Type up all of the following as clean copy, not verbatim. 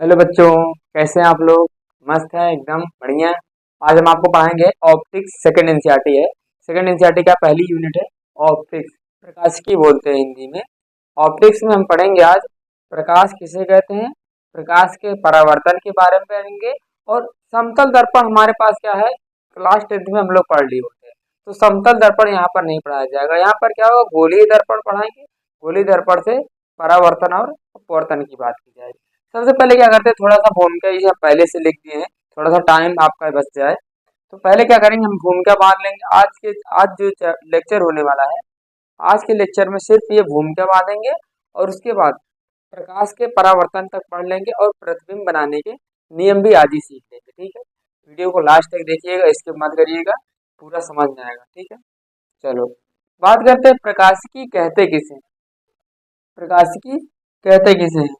Hello बच्चों, कैसे हैं आप लोग। मस्त है, एकदम बढ़िया। आज हम आपको पढ़ाएंगे ऑप्टिक्स। सेकंड एनसीईआरटी है। सेकंड एनसीईआरटी का पहली यूनिट है ऑप्टिक्स। प्रकाशिकी बोलते हैं हिंदी में। ऑप्टिक्स में हम पढ़ेंगे आज प्रकाश किसे कहते हैं, प्रकाश के परावर्तन के बारे में पढ़ेंगे। और समतल दर्पण हमारे पास क्या है, क्लास 10th में हम लोग पढ़ लिए होते हैं। तो समतल दर्पण यहाँ पर नहीं पढ़ाया जाएगा। यहाँ पर क्या होगा, गोलीय दर्पण पढ़ाएंगे। गोलीय दर्पण से परावर्तन और अपवर्तन की बात की जाएगी। सबसे पहले क्या करते हैं, थोड़ा सा भूमिका ये पहले से लिख दिए हैं, थोड़ा सा टाइम आपका बच जाए। तो पहले क्या करेंगे, हम भूमिका बांध लेंगे। आज जो लेक्चर होने वाला है, आज के लेक्चर में सिर्फ ये भूमिका बांधेंगे। और उसके बाद प्रकाश के परावर्तन तक पढ़ लेंगे और प्रतिबिंब बनाने के नियम भी आज ही सीख लेंगे। ठीक है, वीडियो को लास्ट तक देखिएगा, स्किप मत करिएगा, पूरा समझ में आएगा। ठीक है, चलो बात करते हैं प्रकाशिकी कहते किसे। प्रकाशिकी कहते किसे हैं,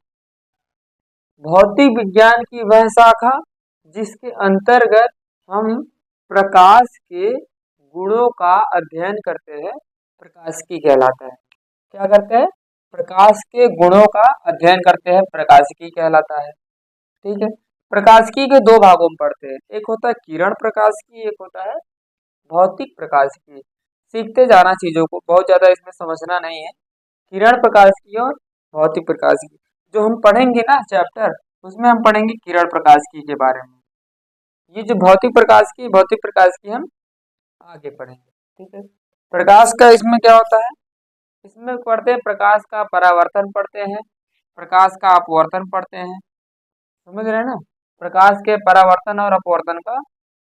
भौतिक विज्ञान की वह शाखा जिसके अंतर्गत हम प्रकाश के गुणों का अध्ययन करते हैं, प्रकाशिकी कहलाता है। क्या करते हैं, प्रकाश के गुणों का अध्ययन करते हैं, प्रकाशिकी कहलाता है। ठीक है, प्रकाशिकी के दो भागों में पढ़ते हैं, एक होता है किरण प्रकाशिकी, एक होता है भौतिक प्रकाशिकी। सीखते जाना चीजों को, बहुत ज्यादा इसमें समझना नहीं है। किरण प्रकाशिकी और भौतिक प्रकाशिकी जो हम पढ़ेंगे ना चैप्टर, उसमें हम पढ़ेंगे किरण प्रकाशिकी के बारे में। ये जो भौतिक प्रकाश की हम आगे पढ़ेंगे। ठीक है, प्रकाश का इसमें क्या होता है, इसमें पढ़ते हैं प्रकाश का परावर्तन पढ़ते हैं, प्रकाश का अपवर्तन पढ़ते हैं। समझ रहे हैं ना, प्रकाश के परावर्तन और अपवर्तन का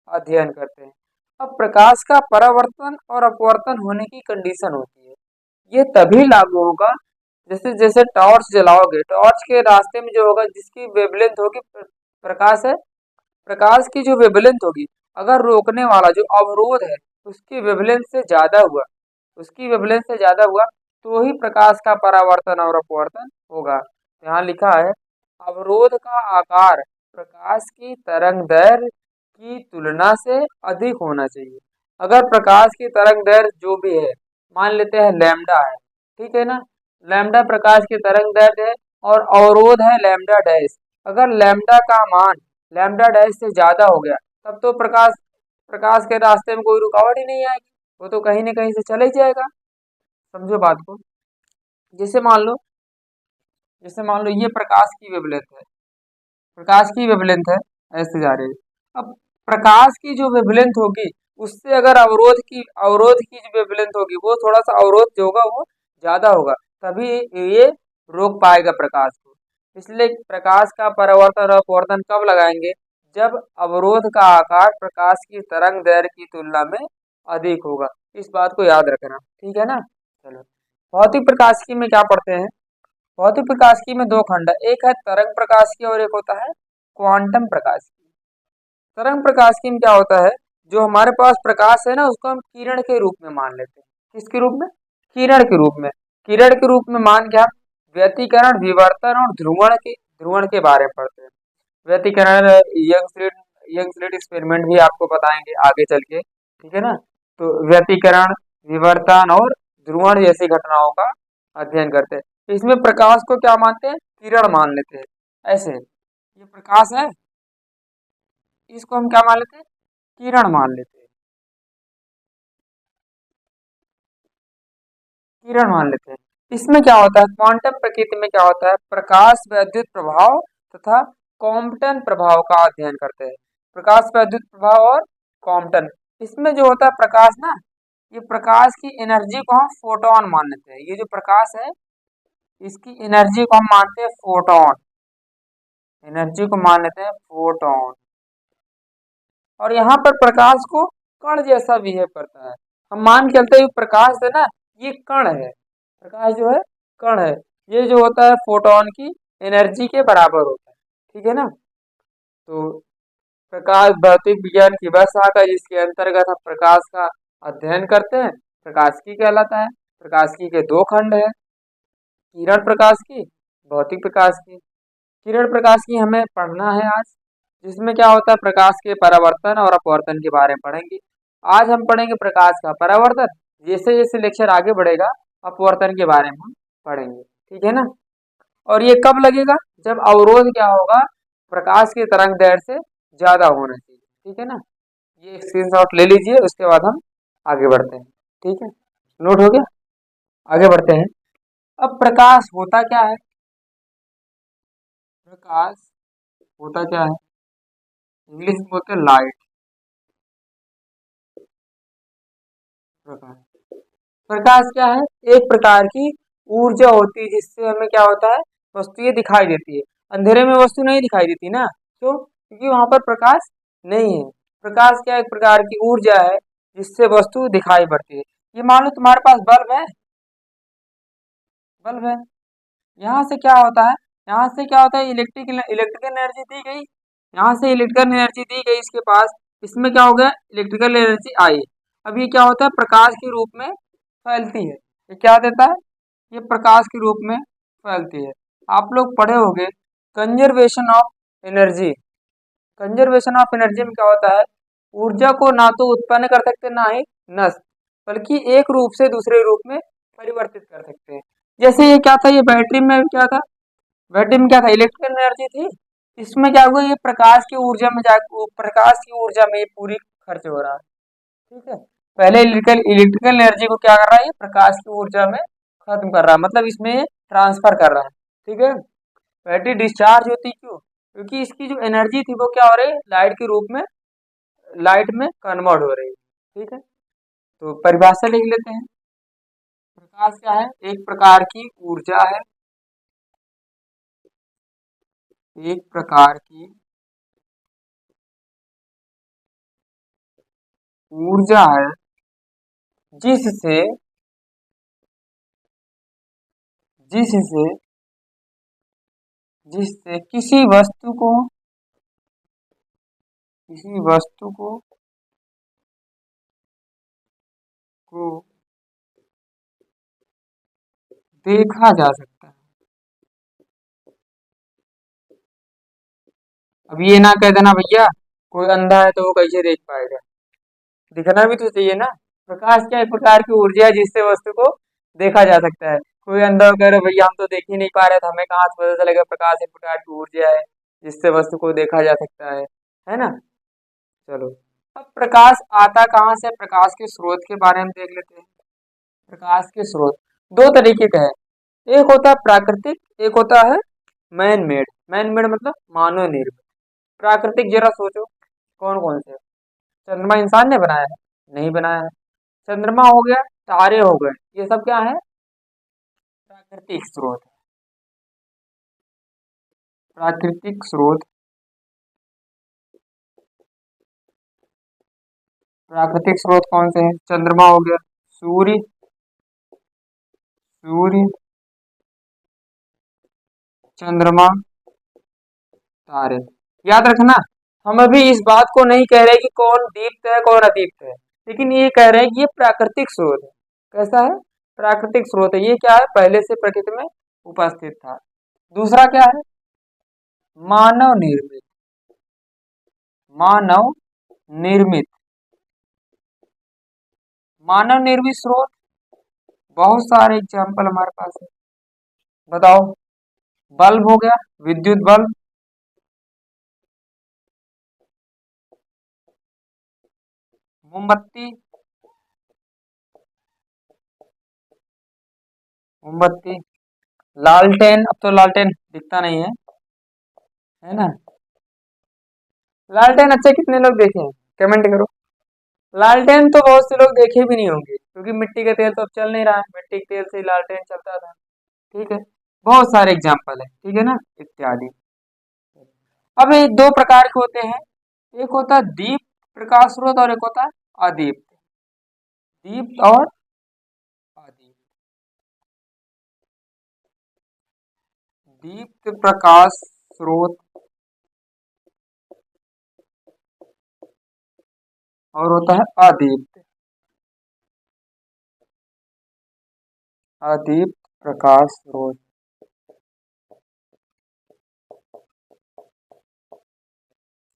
अध्ययन करते हैं। अब प्रकाश का परावर्तन और अपवर्तन होने की कंडीशन होती है, ये तभी लागू होगा जैसे जैसे टॉर्च जलाओगे, टॉर्च के रास्ते में जो होगा, जिसकी वेवलेंथ होगी, प्रकाश है, प्रकाश की जो वेवलेंथ होगी, अगर रोकने वाला जो अवरोध है उसकी वेवलेंथ से ज्यादा हुआ, उसकी वेवलेंथ से ज्यादा हुआ, तो ही प्रकाश का परावर्तन और अपवर्तन होगा। यहाँ लिखा है, अवरोध का आकार प्रकाश की तरंगदैर्घ्य की तुलना से अधिक होना चाहिए। अगर प्रकाश की तरंगदैर्घ्य जो भी है, मान लेते हैं लैम्डा है, ठीक है ना, लैम्डा प्रकाश की तरंगदैर्घ्य है और अवरोध है लैम्डा डैश। अगर लैम्डा का मान लैम्डा डैश से ज्यादा हो गया, तब तो प्रकाश प्रकाश के रास्ते में कोई रुकावट ही नहीं आएगी, वो तो कहीं ना कहीं से चले ही जाएगा। समझो बात को। जैसे मान लो जैसे मान लो ये प्रकाश की वेवलेंथ है, प्रकाश की वेवलेंथ है, ऐसे जा रही है। अब प्रकाश की जो वेवलेंथ होगी, उससे अगर अवरोध की जो वेवलेंथ होगी, वो थोड़ा सा अवरोध जो होगा वो ज्यादा होगा, तभी ये रोक पाएगा प्रकाश को। इसलिए प्रकाश का परावर्तन और अपवर्तन कब लगाएंगे, जब अवरोध का आकार प्रकाश की तरंग दैर्घ्य की तुलना में अधिक होगा। इस बात को याद रखना, ठीक है ना। चलो, भौतिक प्रकाशिकी में क्या पढ़ते हैं, भौतिक प्रकाशिकी में दो खंड है, एक है तरंग प्रकाशिकी और एक होता है क्वांटम प्रकाशिकी। तरंग प्रकाशिकी में क्या होता है, जो हमारे पास प्रकाश है ना, उसको हम किरण के रूप में मान लेते हैं। किसके रूप में, किरण के रूप में। किरण के रूप में मान के आप व्यतिकरण, विवर्तन और ध्रुवण के बारे में पढ़ते हैं। व्यतिकरण यंग स्लिट एक्सपेरिमेंट भी आपको बताएंगे आगे चल के, ठीक है ना। तो व्यतिकरण, विवर्तन और ध्रुवण जैसी घटनाओं का अध्ययन करते हैं। इसमें प्रकाश को क्या मानते हैं, किरण मान लेते हैं। ऐसे ये प्रकाश है, इसको हम क्या मान लेते हैं, किरण मान लेते हैं, किरण मान लेते हैं। इसमें क्या होता है, क्वांटम प्रकृति में क्या होता है, प्रकाश वैद्युत प्रभाव तथा कॉम्पटन प्रभाव का अध्ययन करते हैं। प्रकाश वैद्युत प्रभाव और कॉम्पटन, इसमें जो होता है प्रकाश ना, ये प्रकाश की एनर्जी को हम फोटोन मान लेते हैं। ये जो प्रकाश है, इसकी एनर्जी को हम मानते हैं फोटोन, एनर्जी को मान लेते हैं फोटोन। और यहाँ पर प्रकाश को कण जैसा बिहेव करता है। हम मान के चलते हैं प्रकाश है ना, ये कण है, प्रकाश जो है कण है। ये जो होता है फोटोन की एनर्जी के बराबर होता है, ठीक है ना। तो प्रकाश भौतिक विज्ञान की वह शाखा जिसके अंतर्गत हम प्रकाश का अध्ययन करते हैं, प्रकाशिकी कहलाता है। प्रकाशिकी के दो खंड है, किरण प्रकाश की, भौतिक प्रकाश की। किरण प्रकाश की हमें पढ़ना है आज, जिसमें क्या होता है, प्रकाश के परावर्तन और अपवर्तन के बारे में पढ़ेंगे। आज हम पढ़ेंगे प्रकाश का परावर्तन, जैसे जैसे लेक्चर आगे बढ़ेगा अपवर्तन के बारे में हम पढ़ेंगे, ठीक है ना। और ये कब लगेगा, जब अवरोध क्या होगा, प्रकाश की तरंग दैर्ध्य से ज्यादा होना चाहिए। ठीक है ना, ये स्क्रीनशॉट ले लीजिए, उसके बाद हम आगे बढ़ते हैं। ठीक है, नोट हो गया, आगे बढ़ते हैं। अब प्रकाश होता क्या है, प्रकाश होता क्या है, इंग्लिश में बोलते हैं लाइट। प्रकाश, प्रकाश क्या है, एक प्रकार की ऊर्जा होती है जिससे हमें क्या होता है, वस्तुएं दिखाई देती है। अंधेरे में वस्तु नहीं दिखाई देती ना, क्यों, क्योंकि वहां पर प्रकाश नहीं है। प्रकाश क्या, एक प्रकार की ऊर्जा है जिससे वस्तु दिखाई पड़ती है। ये मान लो तुम्हारे पास बल्ब है, बल्ब है, यहाँ से क्या होता है, यहाँ से क्या होता है, इलेक्ट्रिकल एनर्जी दी गई, यहाँ से इलेक्ट्रिकल एनर्जी दी गई इसके पास, इसमें क्या हो गया, इलेक्ट्रिकल एनर्जी आई। अब ये क्या होता है, प्रकाश के रूप में फैलती है। ये क्या देता है, ये प्रकाश के रूप में फैलती है। आप लोग पढ़े होंगे conservation of energy. Conservation of energy में क्या होता है, ऊर्जा को ना तो उत्पन्न कर सकते ना ही नष्ट, बल्कि एक रूप से दूसरे रूप में परिवर्तित कर सकते हैं। जैसे ये क्या था, ये बैटरी में क्या था, बैटरी में क्या था, इलेक्ट्रिकल एनर्जी थी। इसमें क्या हुआ, ये प्रकाश की ऊर्जा में जा, प्रकाश की ऊर्जा में ये पूरी खर्च हो रहा है। ठीक है, पहले इलेक्ट्रिकल इलेक्ट्रिकल एनर्जी को क्या कर रहा है, ये प्रकाश की ऊर्जा में खत्म कर रहा है, मतलब इसमें ट्रांसफर कर रहा है। ठीक है, बैटरी डिस्चार्ज होती क्यों, क्योंकि इसकी जो एनर्जी थी वो क्या हो रही है, लाइट के रूप में, लाइट में कन्वर्ट हो रही है। ठीक है, तो परिभाषा लिख लेते हैं। प्रकाश क्या है, एक प्रकार की ऊर्जा है, एक प्रकार की ऊर्जा है जिससे जिससे जिससे किसी वस्तु को को देखा जा सकता है। अब ये ना कह देना भैया कोई अंधा है तो वो कैसे देख पाएगा, दिखना भी तो चाहिए ना। प्रकाश क्या एक प्रकार की ऊर्जा है जिससे वस्तु को देखा जा सकता है। कोई अंधा कह रहे भैया हम तो देख ही नहीं पा रहे थे, हमें कहाँ से पता चलेगा, प्रकाश एक प्रकार की ऊर्जा है जिससे वस्तु को देखा जा सकता है ना। चलो, अब प्रकाश आता कहाँ से, प्रकाश के स्रोत के बारे में देख लेते हैं। प्रकाश के स्रोत दो तरीके का है, एक होता है प्राकृतिक, एक होता है मैन मेड। मैन मेड मतलब मानव निर्मित। प्राकृतिक जरा सोचो कौन कौन से, चंद्रमा इंसान ने बनाया है, नहीं बनाया है। चंद्रमा हो गया, तारे हो गए, ये सब क्या है, प्राकृतिक स्रोत है। प्राकृतिक स्रोत, प्राकृतिक स्रोत कौन से हैं, चंद्रमा हो गया, सूर्य, सूर्य, चंद्रमा, तारे। याद रखना, हम अभी इस बात को नहीं कह रहे कि कौन दीप्त है कौन अदीप्त है, लेकिन ये कह रहे हैं कि ये प्राकृतिक स्रोत है। कैसा है, प्राकृतिक स्रोत है। ये क्या है, पहले से प्रकृति में उपस्थित था। दूसरा क्या है, मानव निर्मित, मानव निर्मित, मानव निर्मित स्रोत बहुत सारे एग्जाम्पल हमारे पास है। बताओ, बल्ब हो गया, विद्युत बल्ब, मोमबत्ती, मोमबत्ती, लालटेन, अब तो लालटेन दिखता नहीं है ना। लालटेन अच्छा कितने लोग देखे हैं, कमेंट करो। लालटेन तो बहुत से लोग देखे भी नहीं होंगे, क्योंकि मिट्टी का तेल तो अब चल नहीं रहा है, मिट्टी के तेल से ही लालटेन चलता था। ठीक है, बहुत सारे एग्जाम्पल है, ठीक है ना, इत्यादि। अब ये दो प्रकार के होते हैं, एक होता है दीप प्रकाश स्रोत और एक होता है अदीप्त। दीप्त और अदीप्त, दीप्त प्रकाश स्रोत और होता है अदीप्त, अदीप्त प्रकाश स्रोत।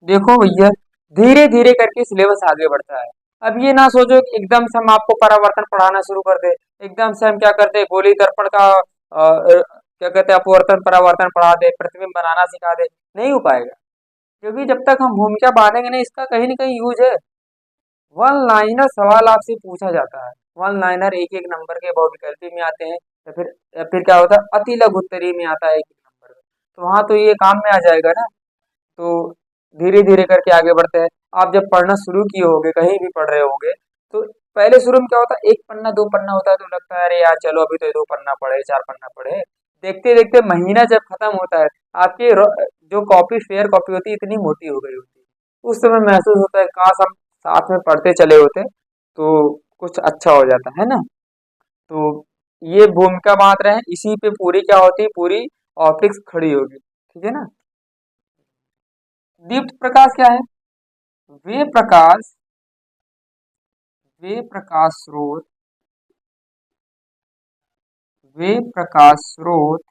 देखो भैया, धीरे धीरे करके सिलेबस आगे बढ़ता है। अब ये ना सोचो कि एकदम से हम आपको परावर्तन पढ़ाना शुरू कर दे, एकदम से हम क्या करते हैं, गोली दर्पण का क्या कहते हैं अपवर्तन परावर्तन पढ़ा दे, प्रतिबिंब बनाना सिखा दे, नहीं हो पाएगा। क्योंकि जब तक हम भूमिका बांधेंगे नहीं, इसका कहीं ना कहीं यूज है। वन लाइनर सवाल आपसे पूछा जाता है। वन लाइनर एक एक नंबर के बहुविकल्पी में आते हैं, या फिर क्या होता है, अति लघु उत्तरीय में आता है एक एक नंबर का। तो वहाँ तो ये काम में आ जाएगा ना। तो धीरे धीरे करके आगे बढ़ते हैं। आप जब पढ़ना शुरू किए होगे, कहीं भी पढ़ रहे होगे, तो पहले शुरू में क्या होता है, एक पन्ना दो पन्ना होता है, तो लगता है अरे यार चलो अभी तो दो पन्ना पढ़े, चार पन्ना पढ़े। देखते देखते महीना जब खत्म होता है, आपकी जो कॉपी फेयर कॉपी होती है इतनी मोटी हो गई होती है। उस समय महसूस होता है काश हम साथ में पढ़ते चले होते तो कुछ अच्छा हो जाता है ना। तो ये भूमिका बांट रहे हैं, इसी पे पूरी क्या होती है, पूरी ऑप्टिक्स खड़ी होगी। ठीक है ना। दीप्त प्रकाश क्या है? वे प्रकाश वे प्रकाश स्रोत वे प्रकाश स्रोत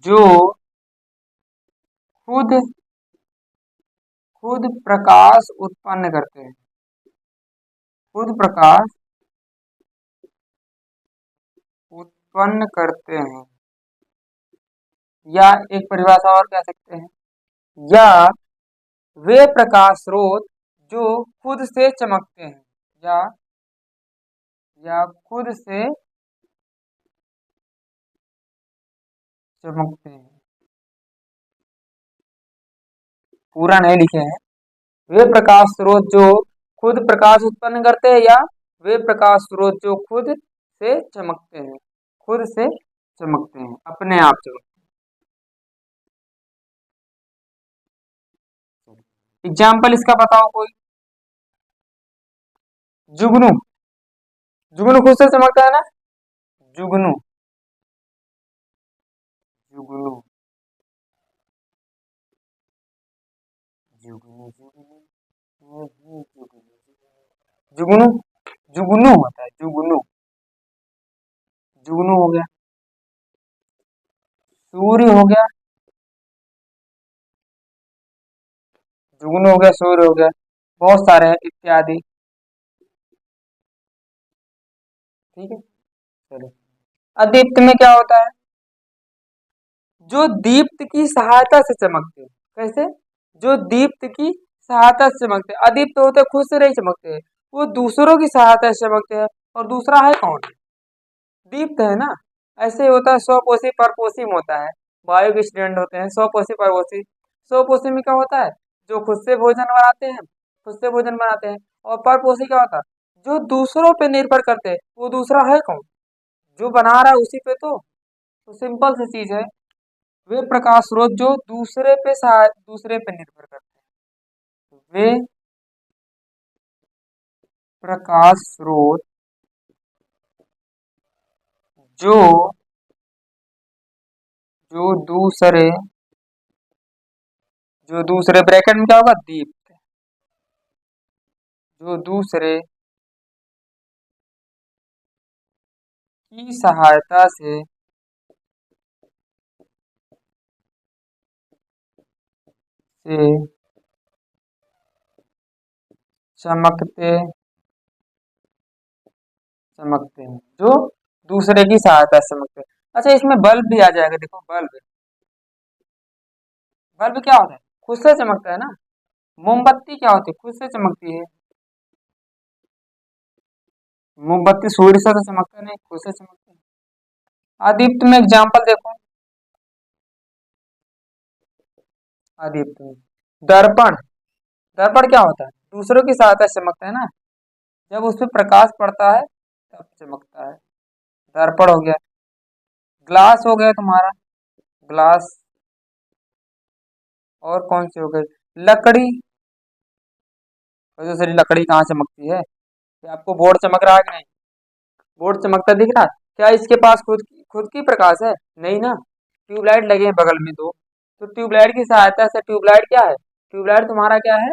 जो खुद खुद प्रकाश उत्पन्न करते हैं। खुद प्रकाश उत्पन्न करते हैं, या एक परिभाषा और कह सकते हैं, या वे प्रकाश स्रोत जो खुद से चमकते हैं, या खुद से चमकते हैं। पूरा नहीं लिखे हैं। वे प्रकाश स्रोत जो खुद प्रकाश उत्पन्न करते हैं, या वे प्रकाश स्रोत जो खुद से चमकते हैं। खुद से चमकते हैं, अपने आप चमकते हैं। एग्जाम्पल इसका बताओ कोई। जुगनू। जुगनू खुद से चमकता है ना। जुगनू जुगनू जुगनू जुगनू जुगनू जुगनू जुगनू होता है, जुगनू। जुगनू हो गया, सूर्य हो गया, जुगनू हो गया, सूर्य हो गया, बहुत सारे हैं इत्यादि। ठीक है, चलो। अदीप्त में क्या होता है? जो दीप्त की सहायता से चमकते हैं। कैसे? जो दीप्त की सहायता से चमकते हैं। अदीप्त होते खुद से नहीं चमकते हैं, वो दूसरों की सहायता से चमकते हैं। और दूसरा है कौन? दीप्त है ना। ऐसे ही होता है, स्वपोषी परपोषी में होता है। वायु के स्टूडेंट होते हैं स्वपोषी परपोषी। स्वपोषी में क्या होता है? जो खुद से भोजन बनाते हैं, खुद से भोजन बनाते हैं। और परपोषी क्या होता है? जो दूसरों पे निर्भर करते हैं। वो दूसरा है कौन? जो बना रहा है उसी पे। तो सिंपल सी चीज है, वे प्रकाश स्रोत जो दूसरे पे निर्भर करते हैं। वे प्रकाश स्रोत जो जो दूसरे जो दूसरे ब्रैकेट में क्या होगा, दीप्त। जो दूसरे की सहायता से चमकते चमकते हैं। जो दूसरे की सहायता से चमकते हैं। अच्छा, इसमें बल्ब भी आ जाएगा। देखो, बल्ब। बल्ब क्या होता है? खुद से चमकता है ना। मोमबत्ती क्या होती है? खुद से चमकती है। मोमबत्ती सूर्य से तो चमकता नहीं, खुद से चमकती है। आदित्य में एग्जाम्पल देखो। आदित्य में दर्पण। दर्पण क्या होता है? दूसरों की सहायता से चमकता है ना। जब उस पर प्रकाश पड़ता है तब चमकता है। दर्पण हो गया। ग्लास हो गया तुम्हारा, ग्लास। और कौन सी हो गई? लकड़ी। तो दूसरी लकड़ी कहाँ चमकती है? क्या आपको बोर्ड चमक रहा है कि नहीं? बोर्ड चमकता दिख रहा है? क्या इसके पास खुद की प्रकाश है? नहीं ना। ट्यूबलाइट लगे हैं बगल में दो। तो ट्यूबलाइट की सहायता से, ट्यूबलाइट क्या है? ट्यूबलाइट तुम्हारा क्या है?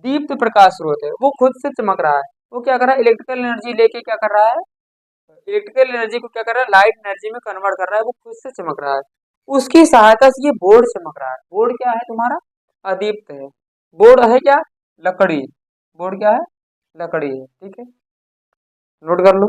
दीप्त प्रकाश स्रोत है। वो खुद से चमक रहा है। वो क्या कर रहा है? इलेक्ट्रिकल एनर्जी लेके क्या कर रहा है? इलेक्ट्रिकल एनर्जी को क्या कर रहा है? लाइट एनर्जी में कन्वर्ट कर रहा है। वो खुद से चमक रहा है। उसकी सहायता से ये बोर्ड चमक रहा है। बोर्ड क्या है तुम्हारा? अदीप्त है। बोर्ड है क्या? लकड़ी। बोर्ड क्या है? लकड़ी है। ठीक है, नोट कर लो।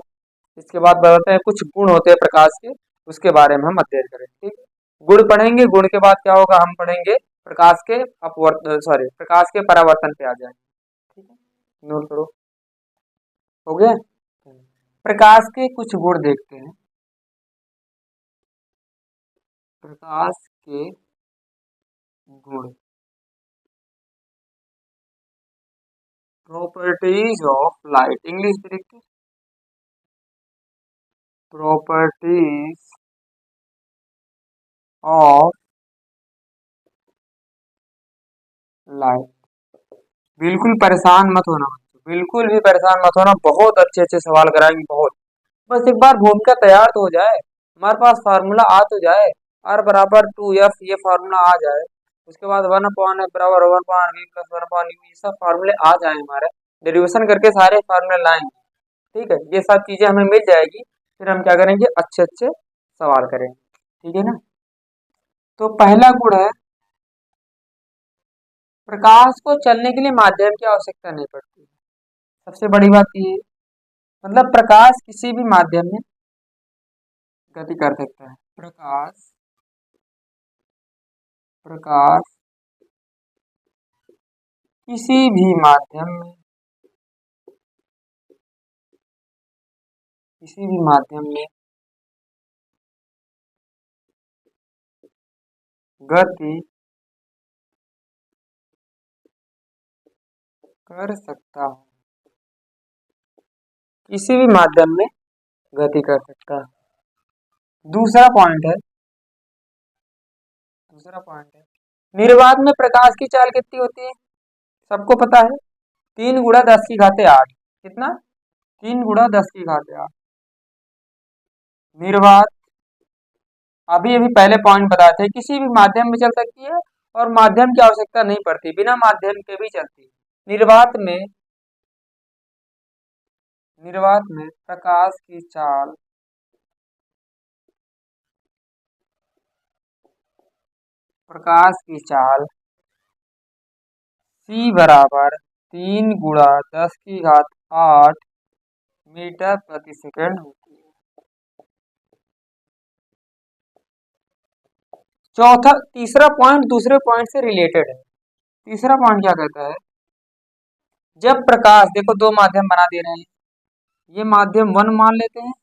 इसके बाद बताते हैं कुछ गुण होते हैं प्रकाश के, उसके बारे में हम अध्ययन करें। ठीक है, गुण पढ़ेंगे। गुण के बाद क्या होगा, हम पढ़ेंगे प्रकाश के अपवर्तन, सॉरी, प्रकाश के परावर्तन पे आ जाए। ठीक है, नोट करो। हो गया। प्रकाश के कुछ गुण देखते हैं। प्रकाश के गुण, प्रॉपर्टीज ऑफ लाइट, इंग्लिश में देखते हैं। Properties of light. बिल्कुल परेशान मत होना बच्चों, बिल्कुल भी परेशान मत होना, बहुत अच्छे अच्छे सवाल कराएंगे, बहुत। बस एक बार भूमिका तैयार तो हो जाए, हमारे पास फार्मूला आ तो जाए, आर बराबर 2F ये फार्मूला आ जाए, उसके बाद 1/F बराबर 1/V प्लस 1/U, ये सब फार्मूले आ जाए हमारे, डेरिवेशन करके सारे फार्मूले लाएंगे। ठीक है, ये सब चीजें हमें मिल जाएगी, फिर हम क्या करेंगे, अच्छे अच्छे सवाल करेंगे। ठीक है ना। तो पहला गुण है, प्रकाश को चलने के लिए माध्यम की आवश्यकता नहीं पड़ती। सबसे बड़ी बात ये है, मतलब प्रकाश किसी भी माध्यम में गति कर सकता है। प्रकाश प्रकाश किसी भी माध्यम में, किसी भी माध्यम में गति कर सकता है, किसी भी माध्यम में गति कर सकता है। दूसरा पॉइंट है, दूसरा पॉइंट है, निर्वात में प्रकाश की चाल कितनी होती है, सबको पता है, 3 × 10⁸ 8। कितना? 3 × 10⁸ 8। निर्वात, अभी अभी पहले पॉइंट बताए थे, किसी भी माध्यम में चल सकती है और माध्यम की आवश्यकता नहीं पड़ती, बिना माध्यम के भी चलती है। निर्वात में प्रकाश की चाल C बराबर 3 × 10⁸ 8 मीटर प्रति सेकंड होती है। तीसरा पॉइंट दूसरे पॉइंट से रिलेटेड है। तीसरा पॉइंट क्या कहता है, जब प्रकाश, देखो दो माध्यम बना दे रहे हैं, ये माध्यम 1 मान लेते हैं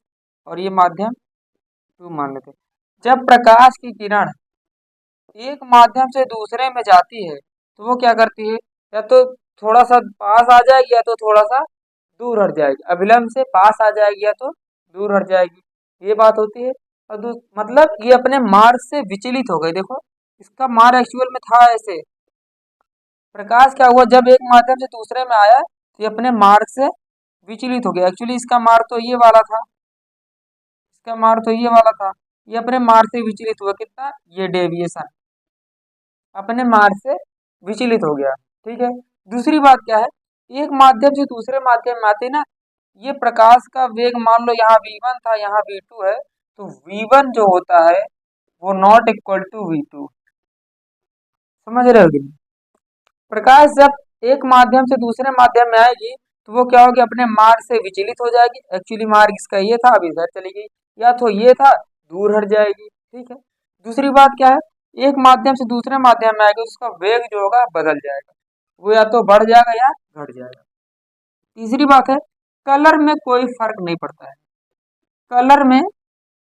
और ये माध्यम 2 मान लेते हैं। जब प्रकाश की किरण एक माध्यम से दूसरे में जाती है तो वो क्या करती है, या तो थोड़ा सा पास आ जाएगी या तो थोड़ा सा दूर हट जाएगी, अभिलंब से पास आ जाएगी या तो दूर हट जाएगी, ये बात होती है। और मतलब ये अपने मार्ग से विचलित हो गई। देखो इसका मार्ग एक्चुअल में था ऐसे, प्रकाश क्या हुआ, जब एक माध्यम से दूसरे में आया तो ये अपने मार्ग से विचलित हो गया। एक्चुअली इसका मार्ग तो ये वाला था, इसका मार्ग तो ये वाला था, ये अपने मार्ग से विचलित हुआ, कितना, ये डेविएशन अपने मार्ग से विचलित हो गया। ठीक है। दूसरी बात क्या है, एक माध्यम से दूसरे माध्यम में आते ना, ये प्रकाश का वेग मान लो यहाँ v1 था, यहाँ v2 है, तो v1 जो होता है वो नॉट इक्वल टू v2। समझ रहे हो कि नहीं? प्रकाश जब एक माध्यम से दूसरे माध्यम में आएगी तो वो क्या होगी, अपने मार्ग से विचलित हो जाएगी। एक्चुअली मार्ग इसका ये था, अभी इधर चली गई, या तो ये था, दूर हट जाएगी। ठीक है। दूसरी बात क्या है, एक माध्यम से दूसरे माध्यम में आएगी, उसका वेग जो होगा बदल जाएगा, वो या तो बढ़ जाएगा या घट जाएगा। तीसरी बात है, कलर में कोई फर्क नहीं पड़ता है, कलर में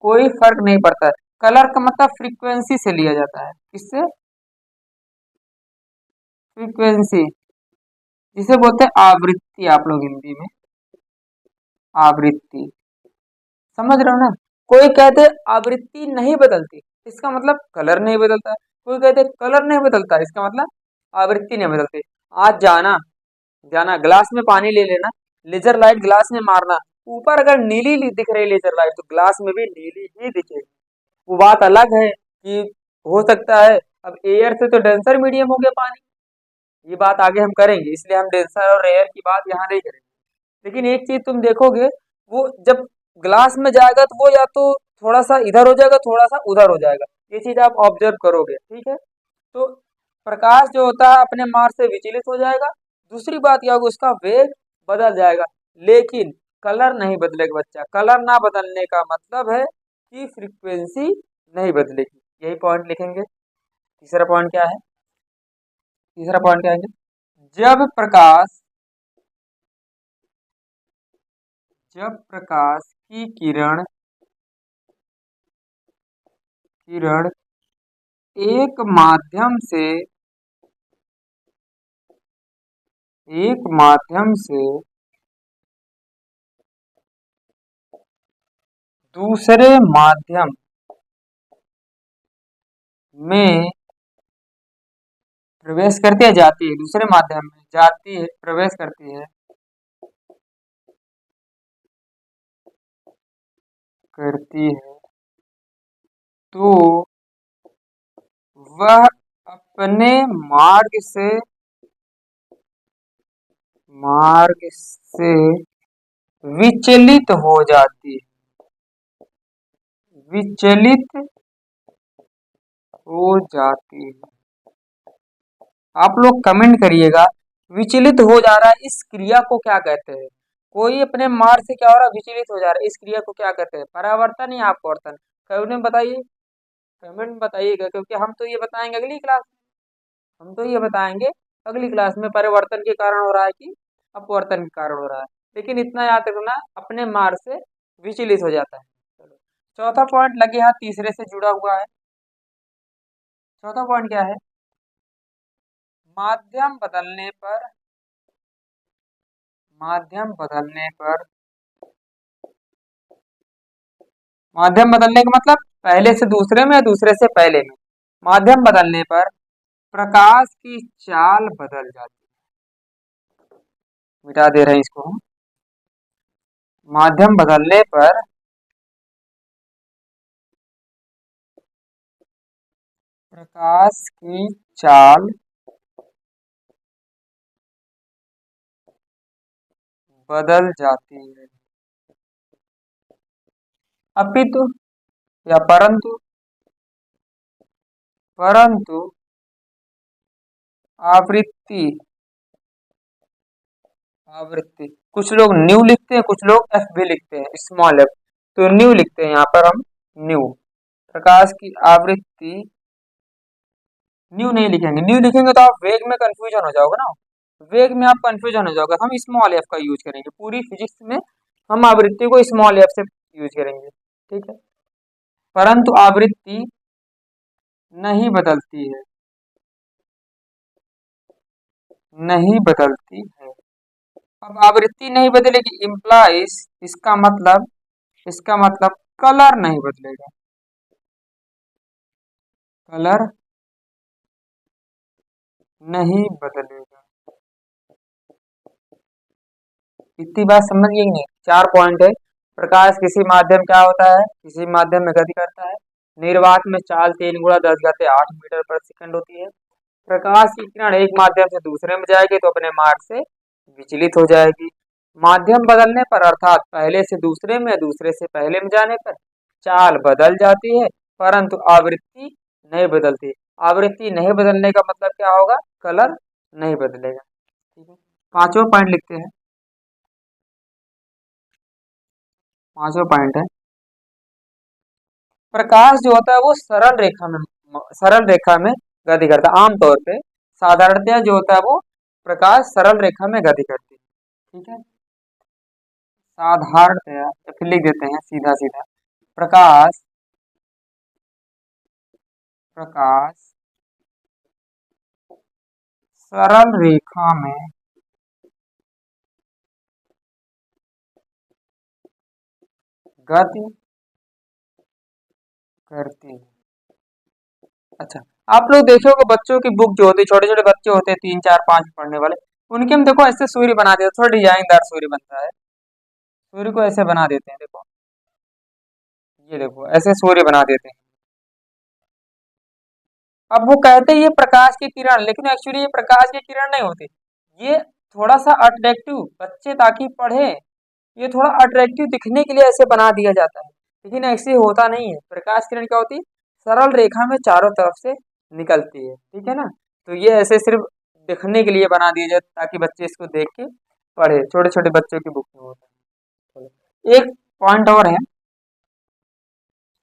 कोई फर्क नहीं पड़ता है। कलर का मतलब फ्रीक्वेंसी से लिया जाता है, किससे, फ्रीक्वेंसी, जिसे बोलते हैं आवृत्ति, आप लोग हिंदी में आवृत्ति, समझ रहे हो ना। कोई कहते आवृत्ति नहीं बदलती, इसका मतलब कलर नहीं बदलता है। कोई कहते कलर नहीं बदलता, इसका मतलब आवृत्ति नहीं बदलती। आज जाना जाना ग्लास में पानी ले लेना, लेजर लाइट ग्लास में मारना, ऊपर अगर नीली दिख रही लेजर लाइट तो ग्लास में भी नीली ही दिखेगी। वो बात अलग है कि हो सकता है, अब एयर से तो डेंसर मीडियम हो गया पानी, ये बात आगे हम करेंगे, इसलिए हम डेंसर और एयर की बात यहाँ नहीं करेंगे। लेकिन एक चीज तुम देखोगे, वो जब ग्लास में जाएगा तो वो या तो थोड़ा सा इधर हो जाएगा, थोड़ा सा उधर हो जाएगा, ये चीज आप ऑब्जर्व करोगे। ठीक है। तो प्रकाश जो होता है अपने मार्ग से विचलित हो जाएगा। दूसरी बात यह होगी, उसका वेग बदल जाएगा, लेकिन कलर नहीं बदलेगा बच्चा। कलर ना बदलने का मतलब है कि फ्रीक्वेंसी नहीं बदलेगी, यही पॉइंट लिखेंगे। तीसरा पॉइंट क्या है, तीसरा पॉइंट क्या है? जब प्रकाश जब प्रकाश की किरण एक माध्यम से दूसरे माध्यम में प्रवेश करती है, जाती है, दूसरे माध्यम में जाती है, प्रवेश करती है तो वह अपने मार्ग से विचलित हो जाती है, विचलित हो जाती है। आप लोग कमेंट करिएगा, विचलित हो जा रहा है, इस क्रिया को क्या कहते हैं? कोई अपने मार्ग से क्या हो रहा है? विचलित हो जा रहा है, इस क्रिया को क्या कहते हैं? परावर्तन या अपवर्तन? कमेंट में बताइए, कमेंट में बताइएगा, क्योंकि हम तो ये बताएंगे अगली क्लास में, हम तो ये बताएंगे अगली क्लास में परिवर्तन के कारण हो रहा है कि अपवर्तन के कारण हो रहा है। लेकिन इतना याद रखना, अपने मार्ग से विचलित हो जाता है। चलो, चौथा पॉइंट लगे हाथ तीसरे से जुड़ा हुआ है। चौथा पॉइंट क्या है? माध्यम बदलने पर माध्यम बदलने पर माध्यम बदलने का मतलब पहले से दूसरे में या दूसरे से पहले में। माध्यम बदलने पर प्रकाश की चाल बदल जाती है। मिटा दे रहे हैं इसको हम। माध्यम बदलने पर प्रकाश की चाल बदल जाती है। अपितु या परंतु परंतु आवृत्ति आवृत्ति कुछ लोग न्यू लिखते हैं, कुछ लोग एफ भी लिखते हैं, स्मॉल एफ। तो न्यू लिखते हैं यहाँ पर हम, न्यू। प्रकाश की आवृत्ति न्यू नहीं लिखेंगे, न्यू लिखेंगे तो आप वेग में कंफ्यूजन हो जाओगे ना, वेग में आप कंफ्यूजन हो जाओगे। हम स्मॉल एफ का यूज करेंगे, पूरी फिजिक्स में हम आवृत्ति को स्मॉल एफ से यूज करेंगे, ठीक है। परंतु आवृत्ति नहीं बदलती है, नहीं बदलती है। अब आवृत्ति नहीं बदलेगी इम्प्लाइज, इसका मतलब कलर नहीं बदलेगा, कलर नहीं बदलेगा। इतनी बात समझ गई नहीं? चार पॉइंट है। प्रकाश किसी माध्यम क्या होता है? किसी माध्यम में गति करता है। निर्वात में चाल 3 गुणा 10⁸ मीटर पर सेकंड होती है। प्रकाश की किरण एक माध्यम से दूसरे में जाएगी तो अपने मार्ग से विचलित हो जाएगी। माध्यम बदलने पर अर्थात पहले से दूसरे में, दूसरे से पहले में जाने पर चाल बदल जाती है, परंतु आवृत्ति नहीं बदलती। आवृत्ति नहीं बदलने का मतलब क्या होगा? कलर नहीं बदलेगा, ठीक है। पांचवा पॉइंट लिखते हैं। पांचवा पॉइंट है, प्रकाश जो होता है वो सरल रेखा में गति करता है। आमतौर पे साधारणतया जो होता है वो प्रकाश सरल रेखा में गति करती है, ठीक है। साधारणतया या फिर लिख देते हैं सीधा सीधा, प्रकाश प्रकाश सरल रेखा में गति करती है। अच्छा, आप लोग देखोगे बच्चों की बुक जो होती है, छोटे छोटे बच्चे होते हैं 3 4 5 पढ़ने वाले, उनके में देखो ऐसे सूर्य बना देते, थोड़ा डिजाइनदार सूर्य बनता है। सूर्य को ऐसे बना देते हैं, देखो, ये देखो ऐसे सूर्य बना देते हैं। अब वो कहते हैं ये प्रकाश की किरण, लेकिन एक्चुअली ये प्रकाश की किरण नहीं होती। ये थोड़ा सा अट्रैक्टिव, बच्चे ताकि पढ़े, ये थोड़ा अट्रैक्टिव दिखने के लिए ऐसे बना दिया जाता है, लेकिन ऐसे होता नहीं है। प्रकाश किरण क्या होती है? सरल रेखा में चारों तरफ से निकलती है, ठीक है ना। तो ये ऐसे सिर्फ दिखने के लिए बना दिया जाता है ताकि बच्चे इसको देख के पढ़े, छोटे छोटे बच्चों की बुक में होता है। चलो, एक पॉइंट और है,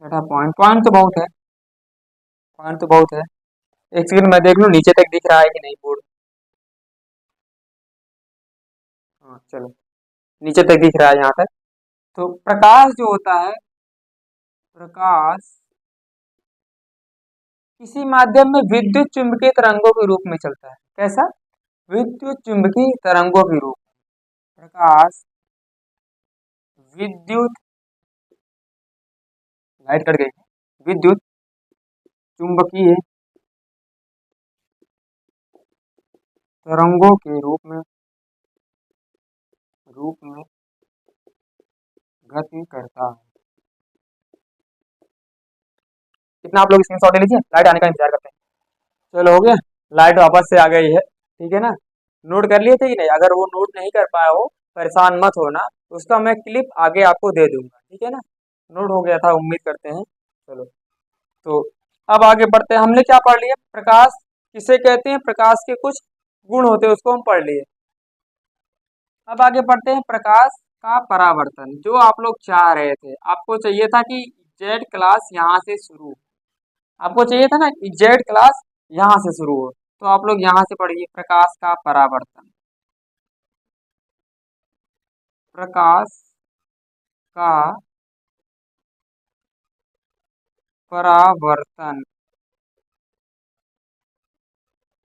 छठा पॉइंट। पॉइंट तो बहुत है, पॉइंट तो बहुत है। एक सेकंड मैं देख लूं नीचे तक दिख रहा है कि नहीं बोर्ड। हाँ चलो, नीचे तक दिख रहा है यहाँ तक। तो प्रकाश जो होता है, प्रकाश किसी माध्यम में विद्युत चुंबकीय तरंगों के रूप में चलता है। कैसा? विद्युत चुंबकीय तरंगों के रूप। प्रकाश विद्युत, लाइट कट गई, विद्युत चुंबकीय तरंगों के रूप में गति करता है। कितना आप लोग स्क्रीनशॉट ले लीजिए, लाइट आने का इंतजार करते हैं। चलो हो गया, लाइट वापस से आ गई है, ठीक है ना। नोट कर लिए थे कि नहीं? अगर वो नोट नहीं कर पाया हो, परेशान मत होना, उसका मैं क्लिप आगे आपको दे दूंगा, ठीक है ना। नोट हो गया था, उम्मीद करते हैं। चलो, तो अब आगे बढ़ते हैं। हमने क्या पढ़ लिया? प्रकाश किसे कहते हैं, प्रकाश के कुछ गुण होते हैं, उसको हम पढ़ लिए। अब आगे बढ़ते हैं, प्रकाश का परावर्तन। जो आप लोग चाह रहे थे, आपको चाहिए था कि जेड क्लास यहाँ से शुरू हो, आपको चाहिए था ना कि जेड क्लास यहाँ से शुरू हो, तो आप लोग यहाँ से पढ़िए प्रकाश का परावर्तन। प्रकाश का परावर्तन,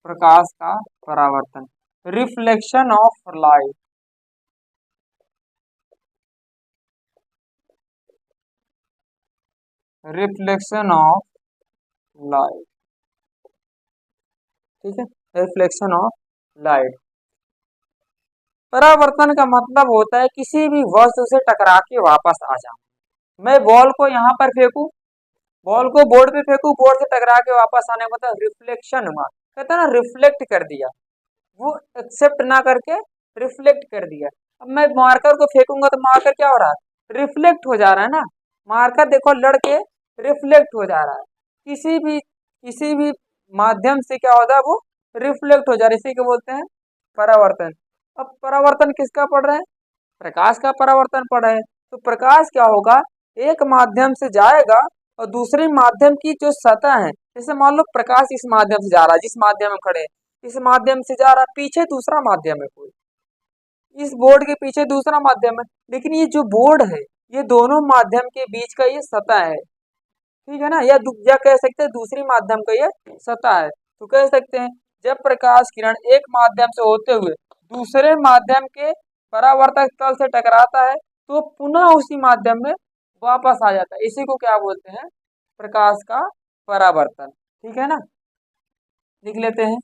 प्रकाश का परावर्तन, reflection of light, reflection of light, ठीक है, रिफ्लेक्शन ऑफ लाइट। परावर्तन का मतलब होता है किसी भी वस्तु से टकरा के वापस आ जाना। मैं बॉल को यहाँ पर फेंकू, बॉल को बोर्ड पे फेंकू, बोर्ड से टकरा के वापस आने का मतलब रिफ्लेक्शन हुआ, कहते हैं ना रिफ्लेक्ट कर दिया, वो एक्सेप्ट ना करके रिफ्लेक्ट कर दिया। अब मैं मार्कर को फेंकूंगा तो मार्कर क्या हो रहा है? रिफ्लेक्ट हो जा रहा है ना। मार्कर देखो लड़के रिफ्लेक्ट हो जा रहा है। किसी भी माध्यम से क्या होता है? वो रिफ्लेक्ट हो जा रहा है, इसी को बोलते हैं परावर्तन। अब परावर्तन किसका पढ़ रहे हैं? प्रकाश का परावर्तन पढ़ रहे हैं। तो प्रकाश क्या होगा? एक माध्यम से जाएगा और दूसरे माध्यम की जो सतह है, जैसे मान लो प्रकाश इस माध्यम से जा रहा है, जिस माध्यम में खड़े हैं, इस माध्यम से जा रहा है, पीछे दूसरा माध्यम है कोई, इस बोर्ड के पीछे दूसरा माध्यम है, लेकिन ये जो बोर्ड है, ये दोनों माध्यम के बीच का ये सतह है, ठीक है ना। या कह सकते हैं दूसरी माध्यम का ये सतह है। तो कह सकते हैं जब प्रकाश किरण एक माध्यम से होते हुए दूसरे माध्यम के परावर्तक तल से टकराता है, तो पुनः उसी माध्यम में वापस आ जाता है। इसी को क्या बोलते हैं? प्रकाश का परावर्तन, ठीक है ना। लिख लेते हैं,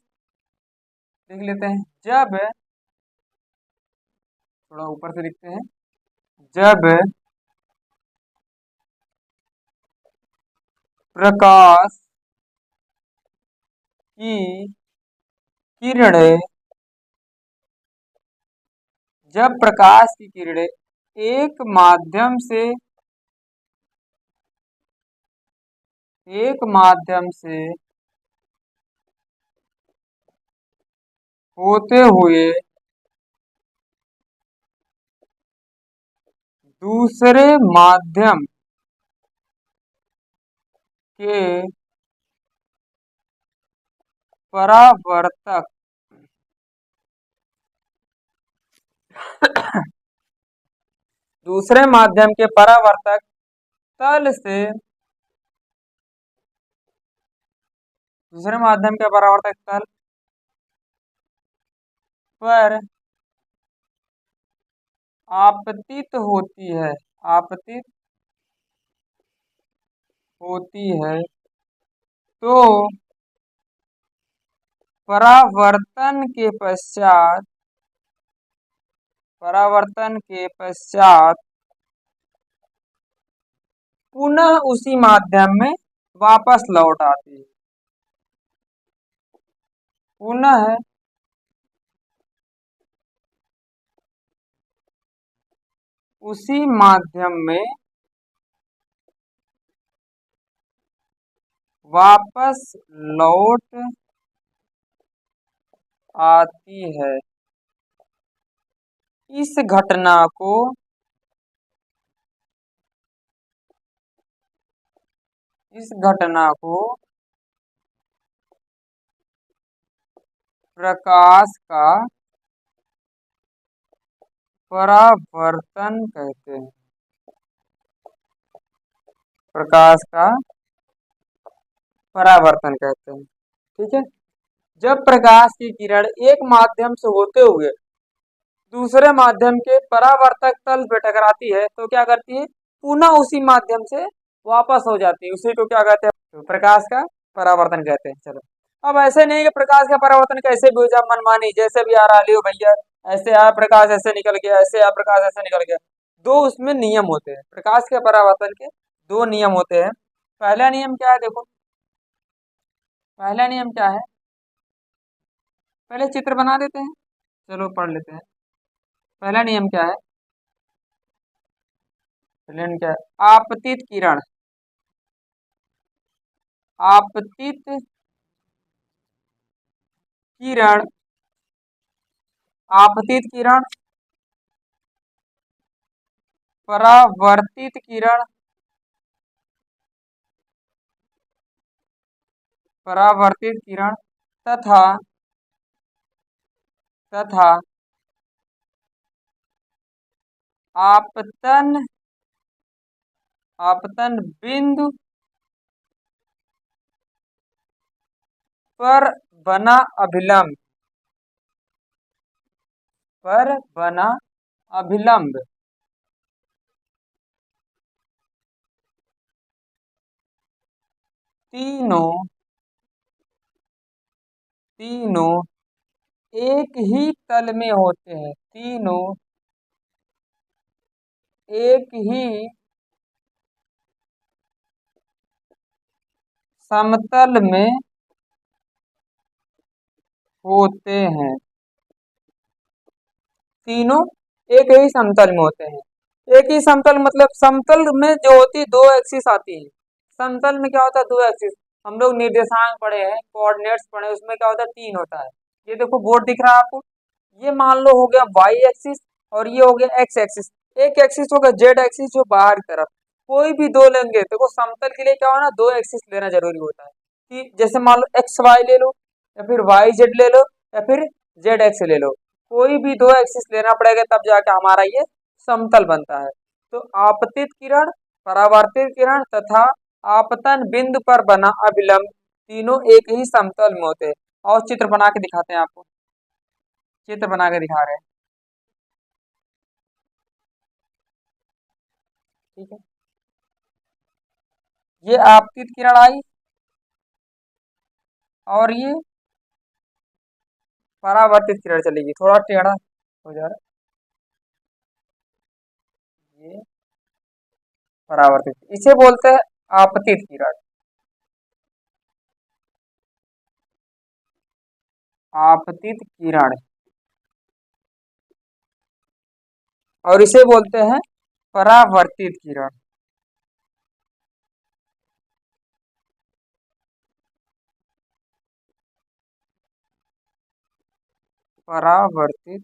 लिख लेते हैं। जब, थोड़ा ऊपर से लिखते हैं, जब प्रकाश की किरणें, जब प्रकाश की किरणें एक माध्यम से होते हुए दूसरे माध्यम के परावर्तक दूसरे माध्यम के परावर्तक तल से, दूसरे माध्यम के परावर्तक तल पर आपतित होती है, आपतित होती है, तो परावर्तन के पश्चात, परावर्तन के पश्चात पुनः उसी माध्यम में वापस लौट आती है, पुनः उसी माध्यम में वापस लौट आती है। इस घटना को, इस घटना को प्रकाश का परावर्तन कहते हैं। प्रकाश का परावर्तन कहते हैं। ठीक है। जब प्रकाश की किरण एक माध्यम से होते हुए दूसरे माध्यम के परावर्तक तल पे टकराती है तो क्या करती है, पुनः उसी माध्यम से वापस हो जाती है। उसी को क्या कहते हैं, तो प्रकाश का परावर्तन कहते हैं। चलो, अब ऐसे नहीं कि प्रकाश का परावर्तन कैसे भी हो जाए मनमानी, जैसे भी आ रहा लियो भैया, ऐसे आया प्रकाश ऐसे निकल गया, ऐसे आया प्रकाश ऐसे निकल गया। दो उसमें नियम होते हैं, प्रकाश के परावर्तन के दो नियम होते हैं। पहला नियम क्या है, देखो पहला नियम क्या है, पहले चित्र बना देते हैं, चलो पढ़ लेते हैं। पहला नियम क्या है, पहला नियम क्या है, आपतित किरण, आपतित किरण, आपतित किरण, परावर्तित किरण, परावर्तित किरण तथा तथा आपतन, आपतन बिंदु पर बना अभिलंब, पर बना अभिलंब तीनों, तीनों एक ही तल में होते हैं, तीनों एक ही समतल में होते हैं, तीनों एक ही समतल में होते हैं। एक ही समतल मतलब समतल में जो होती है दो एक्सिस आती है। समतल में क्या होता है, दो एक्सिस। हम लोग निर्देशांक पढ़े हैं, कोऑर्डिनेट्स पढ़े हैं, उसमें क्या होता है, तीन होता है। ये देखो बोर्ड दिख रहा है आपको, ये मान लो हो गया वाई एक्सिस और ये हो गया एक्स एक्सिस। एक एक्सिस होगा जेड एक्सिस जो बाहर की तरफ, कोई भी दो लेंगे देखो समतल के लिए क्या होना, दो एक्सिस लेना जरूरी होता है। कि जैसे मान लो एक्स वाई ले लो, या फिर वाई जेड ले लो, या फिर जेड एक्स ले लो, कोई भी दो एक्सिस लेना पड़ेगा तब जाके हमारा ये समतल बनता है। तो आपतित किरण, परावर्तित किरण तथा आपतन बिंदु पर बना अभिलंब तीनों एक ही समतल में होते हैं। और चित्र बना के दिखाते हैं आपको, चित्र बना के दिखा रहे हैं। ठीक है, ये आपतित किरण आई और ये परावर्तित किरण चलेगी, थोड़ा टेढ़ा हो जा रहा है, ये परावर्तित, इसे बोलते हैं आपतित किरण, आपतित किरण। और इसे बोलते हैं परावर्तित किरण, परावर्तित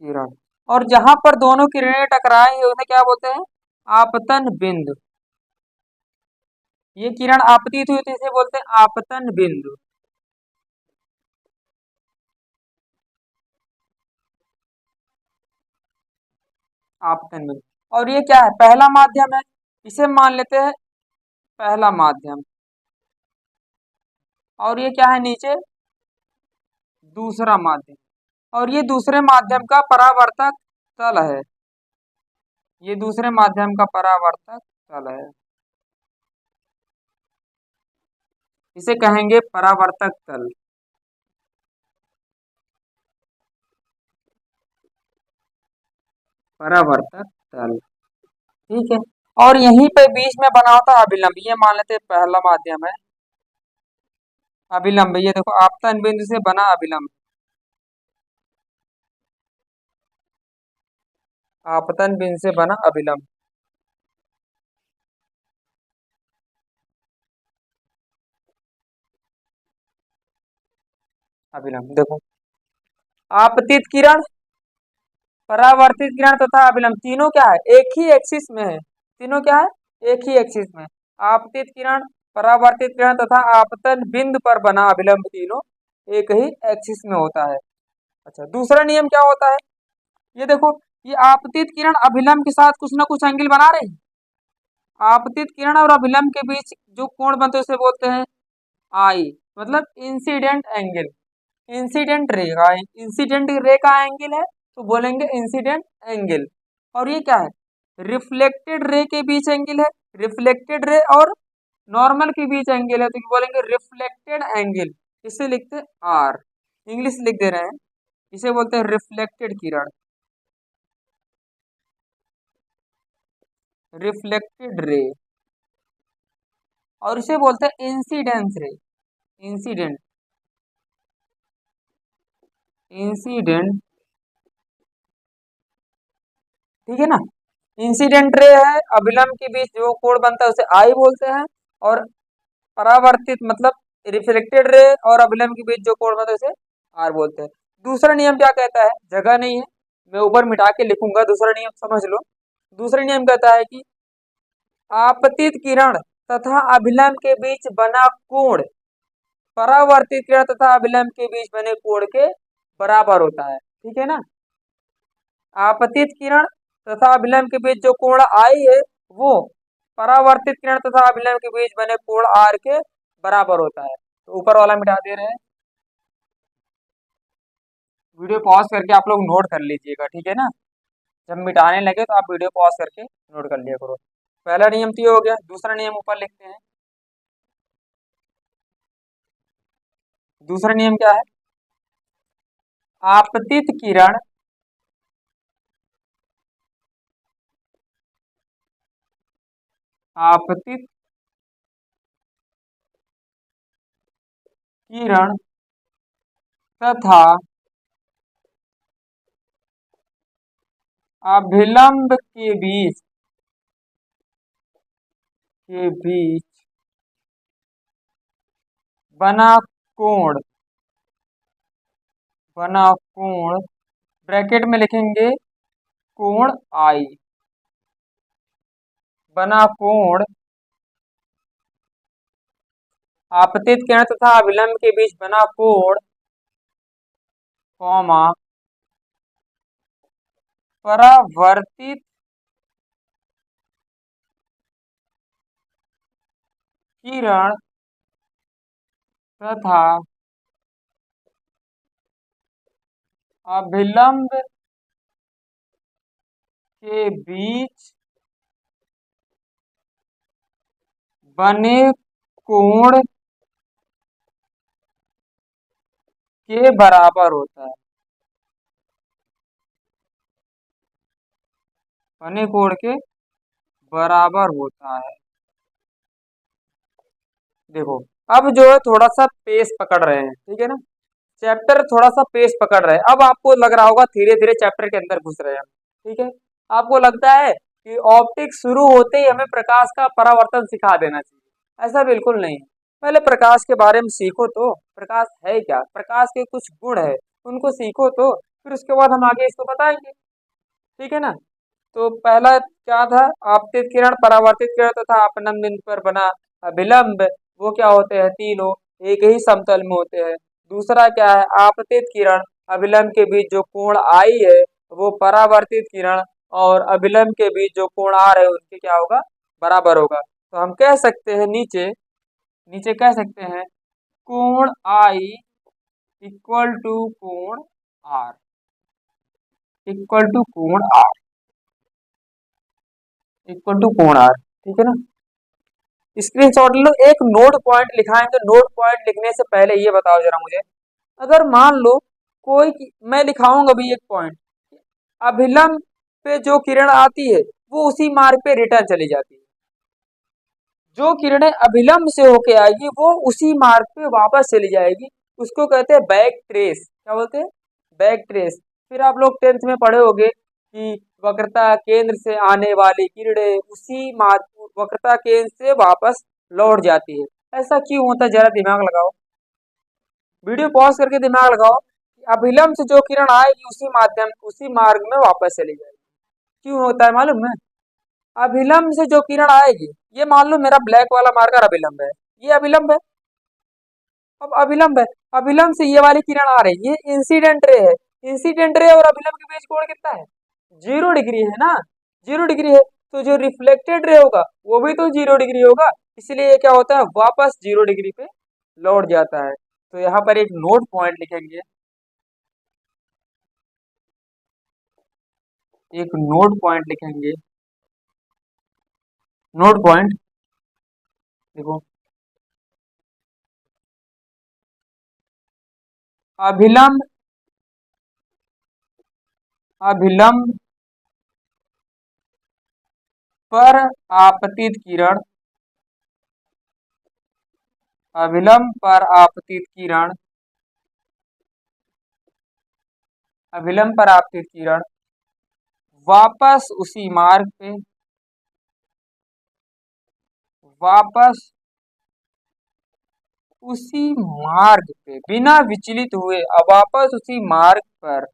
किरण। और जहां पर दोनों किरणें टकराएंगे उन्हें क्या बोलते हैं, आपतन बिंदु। ये किरण आपतित हुई तो इसे बोलते हैं आपतन बिंदु, आपतन बिंदु। और ये क्या है, पहला माध्यम है, इसे मान लेते हैं पहला माध्यम। और ये क्या है नीचे, दूसरा माध्यम। और ये दूसरे माध्यम का परावर्तक तल है, ये दूसरे माध्यम का परावर्तक तल है, इसे कहेंगे परावर्तक तल, परावर्तक तल। ठीक है। और यहीं पे बीच में बना होता है अभिलंब, ये मान लेते हैं पहला माध्यम है, अभिलंब, ये देखो आपतन बिंदु से बना अभिलंब, आपतन बिंदु से बना अभिलंब। अभिलंब देखो, आपतित किरण, परावर्तित किरण तथा अभिलंब तीनों क्या है, एक ही एक्सिस में है, तीनों क्या है, एक ही एक्सिस में। आपतित किरण, परावर्तित किरण तथा आपतन बिंदु पर बना अभिलंब तीनों एक ही एक्सिस में होता है। अच्छा, दूसरा नियम क्या होता है, ये देखो, ये आपतित किरण अभिलंब के साथ कुछ ना कुछ एंगल बना रहे हैं। आपतित किरण और अभिलंब के बीच जो कोण बनते हैं उसे बोलते हैं आई, मतलब इंसिडेंट एंगल। इंसिडेंट रे का एंगल है तो बोलेंगे इंसिडेंट एंगल। और ये क्या है, रिफ्लेक्टेड रे के बीच एंगल है। रिफ्लेक्टेड रे और नॉर्मल के बीच एंगल है तो बोलेंगे रिफ्लेक्टेड एंगल। इसे लिखते हैं आर, इंग्लिश लिख दे रहे हैं, इसे बोलते हैं रिफ्लेक्टेड किरण, रिफ्लेक्टेड रे। और इसे बोलते हैं इंसिडेंस रे, इंसिडेंट, इंसिडेंट, ठीक है ना। इंसिडेंट रे है, अभिलंब के बीच जो कोण बनता है उसे आई बोलते हैं। और परावर्तित मतलब रिफ्लेक्टेड रे और अभिलंब के बीच जो कोण बनता है उसे आर बोलते हैं। दूसरा नियम क्या कहता है, जगह नहीं है, मैं ऊपर मिटा के लिखूंगा, दूसरा नियम समझ लो। दूसरा नियम कहता है कि आपतित किरण तथा अभिलंब के बीच बना कोण परावर्तित किरण तथा अभिलंब के बीच बने कोण के बराबर होता है, ठीक है ना। आपतित किरण तथा अभिलंब के बीच जो कोण आई है वो परावर्तित किरण तथा अभिलंब के बीच बने कोण आर के बराबर होता है। तो ऊपर वाला मिटा दे रहे हैं, वीडियो पॉज करके आप लोग नोट कर लीजिएगा, ठीक है ना। जब मिटाने लगे तो आप वीडियो पॉज करके नोट कर लिया करो। पहला नियम तो ये हो गया, दूसरा नियम ऊपर लिखते हैं। दूसरा नियम क्या है, आपतित किरण आपतित किरण तथा अभिलंब के बीच बना कोण ब्रैकेट में लिखेंगे कोण आई, बना कोण आपतित किरण तथा अभिलंब के बीच बना कोण कॉमा परावर्तित किरण तथा अभिलंब के बीच बने कोण के बराबर होता है, बने कोण के बराबर होता है। देखो, अब जो है थोड़ा सा पेस पकड़ रहे हैं, ठीक है ना। चैप्टर थोड़ा सा पेस पकड़ रहे हैं, अब आपको लग रहा होगा धीरे धीरे चैप्टर के अंदर घुस रहे हैं हम, ठीक है। आपको लगता है कि ऑप्टिक्स शुरू होते ही हमें प्रकाश का परावर्तन सिखा देना चाहिए, ऐसा बिल्कुल नहीं है। पहले प्रकाश के बारे में सीखो, तो प्रकाश है क्या, प्रकाश के कुछ गुण है उनको सीखो, तो फिर उसके बाद हम आगे इसको बताएंगे, ठीक है ना। तो पहला क्या था, आपतित किरण परावर्तित किरण तथा अपनम बिंदु पर बना अभिलंब, वो क्या होते हैं, तीनों एक ही समतल में होते हैं। दूसरा क्या है, आपतित किरण अभिलंब के बीच जो कोण आई है वो परावर्तित किरण और अभिलंब के बीच जो कोण आ रहे हैं उनके क्या होगा, बराबर होगा। तो हम कह सकते हैं नीचे नीचे कह सकते हैं कोण आई इक्वल टू कोण आर, इक्वल टू कोण आर, इक्वल टू कोण आर, ठीक है ना। स्क्रीनशॉट लो, एक नोट पॉइंट लिखाएंगे। नोट पॉइंट लिखने से पहले ये बताओ जरा मुझे, अगर मान लो मैं लिखाऊंगा अभी एक पॉइंट, अभिलंब पे जो किरण आती है वो उसी मार्ग पे रिटर्न चली जाती है, जो किरणें अभिलंब से होके आएगी वो उसी मार्ग पे वापस चली जाएगी, उसको कहते हैं बैक ट्रेस। क्या बोलते हैं, बैक ट्रेस। फिर आप लोग टेंथ में पढ़े होंगे कि वक्रता केंद्र से आने वाली किरणें उसी मार्ग वक्रता केंद्र से वापस लौट जाती है। ऐसा क्यों होता है, जरा दिमाग लगाओ, वीडियो पॉज करके दिमाग लगाओ कि अभिलंब से जो किरण आएगी उसी मार्ग में वापस चली जाएगी। क्यों होता है मालूम है, अभिलंब से जो किरण आएगी, ये मान लो मेरा ब्लैक वाला मार्कर अभिलंब है, ये अभिलंब है। अब अभिलंब है अभिलंब से ये वाली किरण आ रही है, इंसिडेंट रे है। इंसिडेंट रे और अभिलंब के बीच कोण कितना है? 0 डिग्री है ना, 0 डिग्री है। तो जो रिफ्लेक्टेड रे होगा वो भी तो 0 डिग्री होगा, इसलिए ये क्या होता है, वापस 0 डिग्री पे लौट जाता है। तो यहाँ पर एक नोट पॉइंट लिखेंगे, एक नोट पॉइंट लिखेंगे, नोट पॉइंट देखो, अभिलंब, अभिलंब पर आपतित किरण, अभिलंब पर आपतित किरण, अभिलंब पर आपतित किरण वापस उसी मार्ग पे, वापस उसी मार्ग पे बिना विचलित हुए, अब वापस उसी मार्ग पर,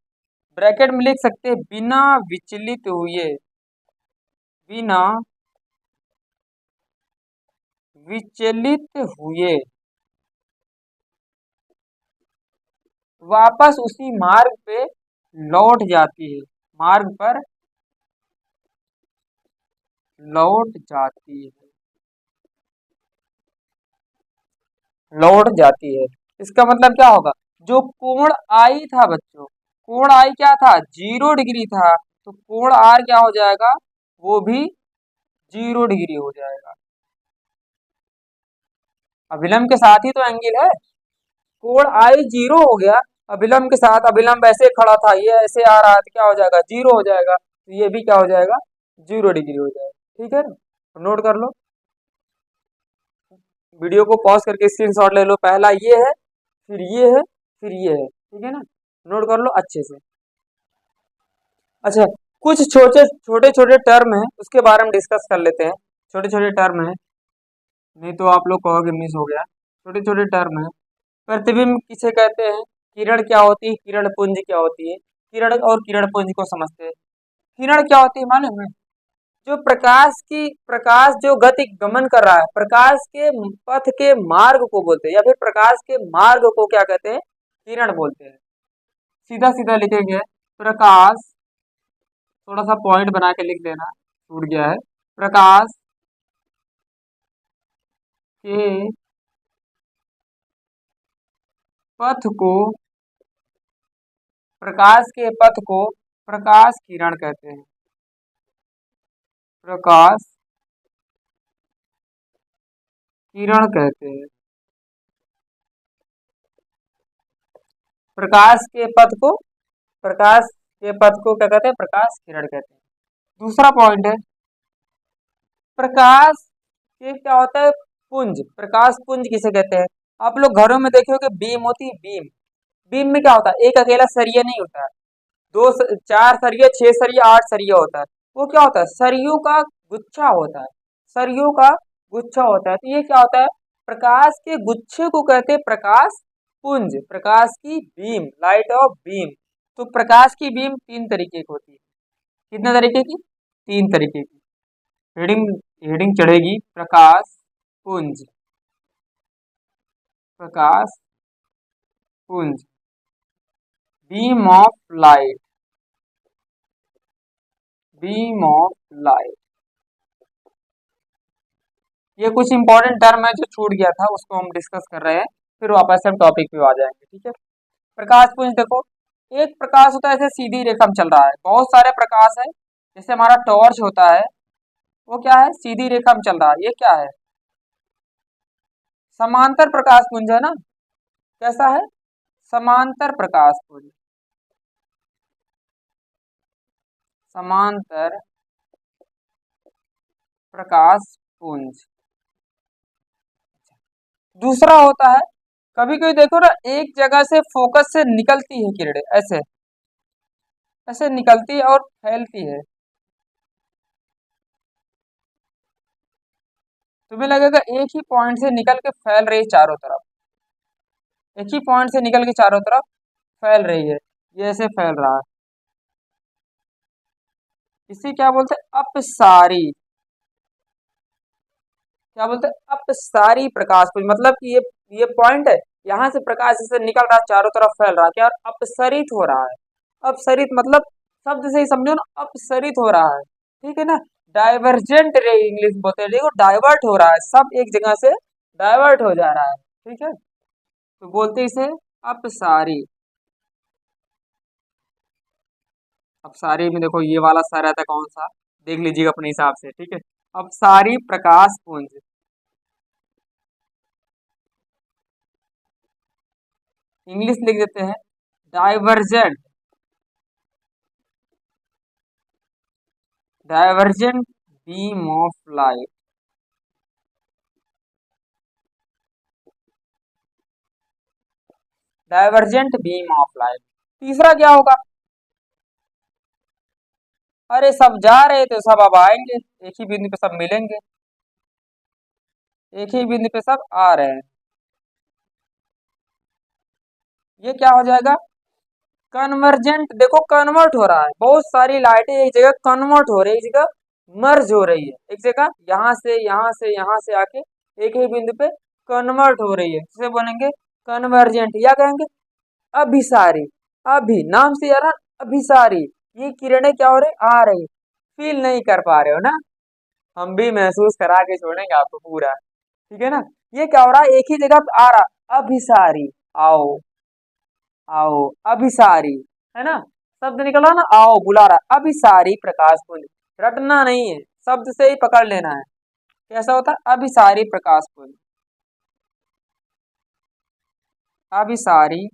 ब्रैकेट में लिख सकते हैं बिना विचलित हुए, बिना विचलित हुए वापस उसी मार्ग पे लौट जाती है, मार्ग पर लौट जाती है, लौट जाती है। इसका मतलब क्या होगा, जो कोण आई था बच्चों, कोण आई क्या था, 0 डिग्री था, तो कोण आर क्या हो जाएगा, वो भी 0 डिग्री हो जाएगा। अभिलंब के साथ ही तो एंगल है, कोण आई 0 हो गया, अभिलंब के साथ, अभिलंब ऐसे खड़ा था, ये ऐसे आ रहा है, तो क्या हो जाएगा, 0 हो जाएगा, तो ये भी क्या हो जाएगा, 0 डिग्री हो जाएगा। ठीक है ना, नोट कर लो, वीडियो को पॉज करके स्क्रीनशॉट ले लो, पहला ये है, फिर ये है, फिर ये है, ठीक है ना, नोट कर लो अच्छे से। अच्छा, कुछ छोटे छोटे छोटे टर्म है, उसके बारे में डिस्कस कर लेते हैं। छोटे छोटे टर्म है, नहीं तो आप लोग कहोगे मिस हो गया। छोटे छोटे टर्म है, प्रतिबिंब किसे कहते हैं, किरण क्या होती है, किरण पुंज क्या होती है, किरण और किरण पुंज को समझते हैं। किरण क्या होती है मालूम है, जो प्रकाश की, प्रकाश जो गति गमन कर रहा है, प्रकाश के पथ के मार्ग को बोलते हैं, या फिर प्रकाश के मार्ग को क्या कहते हैं, किरण बोलते हैं। सीधा सीधा लिखेंगे, प्रकाश, थोड़ा सा पॉइंट बना के लिख देना, छूट गया है, प्रकाश के पथ को, प्रकाश के पथ को प्रकाश किरण कहते हैं, प्रकाश किरण कहते हैं, प्रकाश के पथ को, प्रकाश के पथ को क्या कहते हैं, प्रकाश किरण कहते हैं। दूसरा पॉइंट है, प्रकाश के क्या होता है, पुंज, प्रकाश पुंज किसे कहते हैं, आप लोग घरों में देखे होगे बीम होती है, बीम, बीम में क्या होता है, एक अकेला सरिया नहीं होता है, चार सरिया, 6 सरिया, 8 सरिया होता है, वो क्या होता है, सरियों का गुच्छा होता है, सरियों का गुच्छा होता है, तो ये क्या होता है, प्रकाश के गुच्छे को कहते हैं प्रकाश पुंज, प्रकाश की बीम, लाइट ऑफ बीम। तो प्रकाश की बीम 3 तरीके की होती है, कितने तरीके की, 3 तरीके की। हेडिंग, हेडिंग चढ़ेगी प्रकाश पुंज, प्रकाश पुंज, beam of light, beam of light. ये कुछ इंपॉर्टेंट टर्म है जो छूट गया था, उसको हम डिस्कस कर रहे हैं, फिर वापस हम टॉपिक पे आ जाएंगे। ठीक है, प्रकाश पुंज देखो, एक प्रकाश होता है ऐसे सीधी रेखा में चल रहा है, बहुत सारे प्रकाश है, जैसे हमारा टॉर्च होता है, वो क्या है, सीधी रेखा में चल रहा है, ये क्या है, समांतर प्रकाश पुंज है ना, कैसा है, समांतर प्रकाश पुंज, समांतर प्रकाश पुंज। दूसरा होता है, कभी कभी देखो ना, एक जगह से फोकस से निकलती है किरणें, ऐसे ऐसे निकलती है और फैलती है, तुम्हें लगेगा एक ही पॉइंट से निकल के फैल रही है चारों तरफ, एक ही पॉइंट से निकल के चारों तरफ फैल रही है, ये ऐसे फैल रहा है, इसे क्या बोलते हैं, अपसारी, क्या बोलते हैं, अपसारी प्रकाश पुंज, मतलब कि ये पॉइंट है, यहाँ से प्रकाश से निकल रहा है, चारों तरफ फैल रहा है, क्या अपसरित हो रहा है। अपसरित मतलब शब्द से ही समझो ना, अपसरित हो रहा है, ठीक है ना। डाइवर्जेंट रे इंग्लिश में बोलते हैं, देखो डाइवर्ट हो रहा है, सब एक जगह से डाइवर्ट हो जा रहा है, ठीक है। तो बोलते इसे अपसारी। अपसारी में देखो ये वाला सा रहता है कौन सा, देख लीजिएगा अपने हिसाब से, ठीक है। अपसारी प्रकाश पुंज, इंग्लिश लिख देते हैं divergent, divergent beam of light, divergent beam of light. तीसरा क्या होगा, अरे सब जा रहे थे सब अब आएंगे, एक ही बिंदु पे सब मिलेंगे, एक ही बिंदु पे सब आ रहे हैं, ये क्या हो जाएगा, कन्वर्जेंट। देखो कन्वर्ट हो रहा है, बहुत सारी लाइटें एक जगह कन्वर्ट हो रही है, एक जगह मर्ज हो रही है, एक जगह यहाँ से यहाँ से यहाँ से आके एक ही बिंदु पे कन्वर्ट हो रही है, जिसे बोलेंगे कन्वर्जेंट, या कहेंगे अभिसारी। अभी नाम से यार, अभिसारी, ये किरणें क्या हो रही, आ रही, फील नहीं कर पा रहे हो ना, हम भी महसूस करा के छोड़ेंगे आपको पूरा, ठीक है ना। ये क्या हो रहा है, एक ही जगह पे आ रहा, अभिसारी, आओ आओ, अभिसारी, है ना, शब्द निकला ना, आओ बुला रहा, अभिसारी प्रकाश पुंज, रटना नहीं है, शब्द से ही पकड़ लेना है, कैसा होता है, अभिसारी प्रकाश पुंज, अभिसारी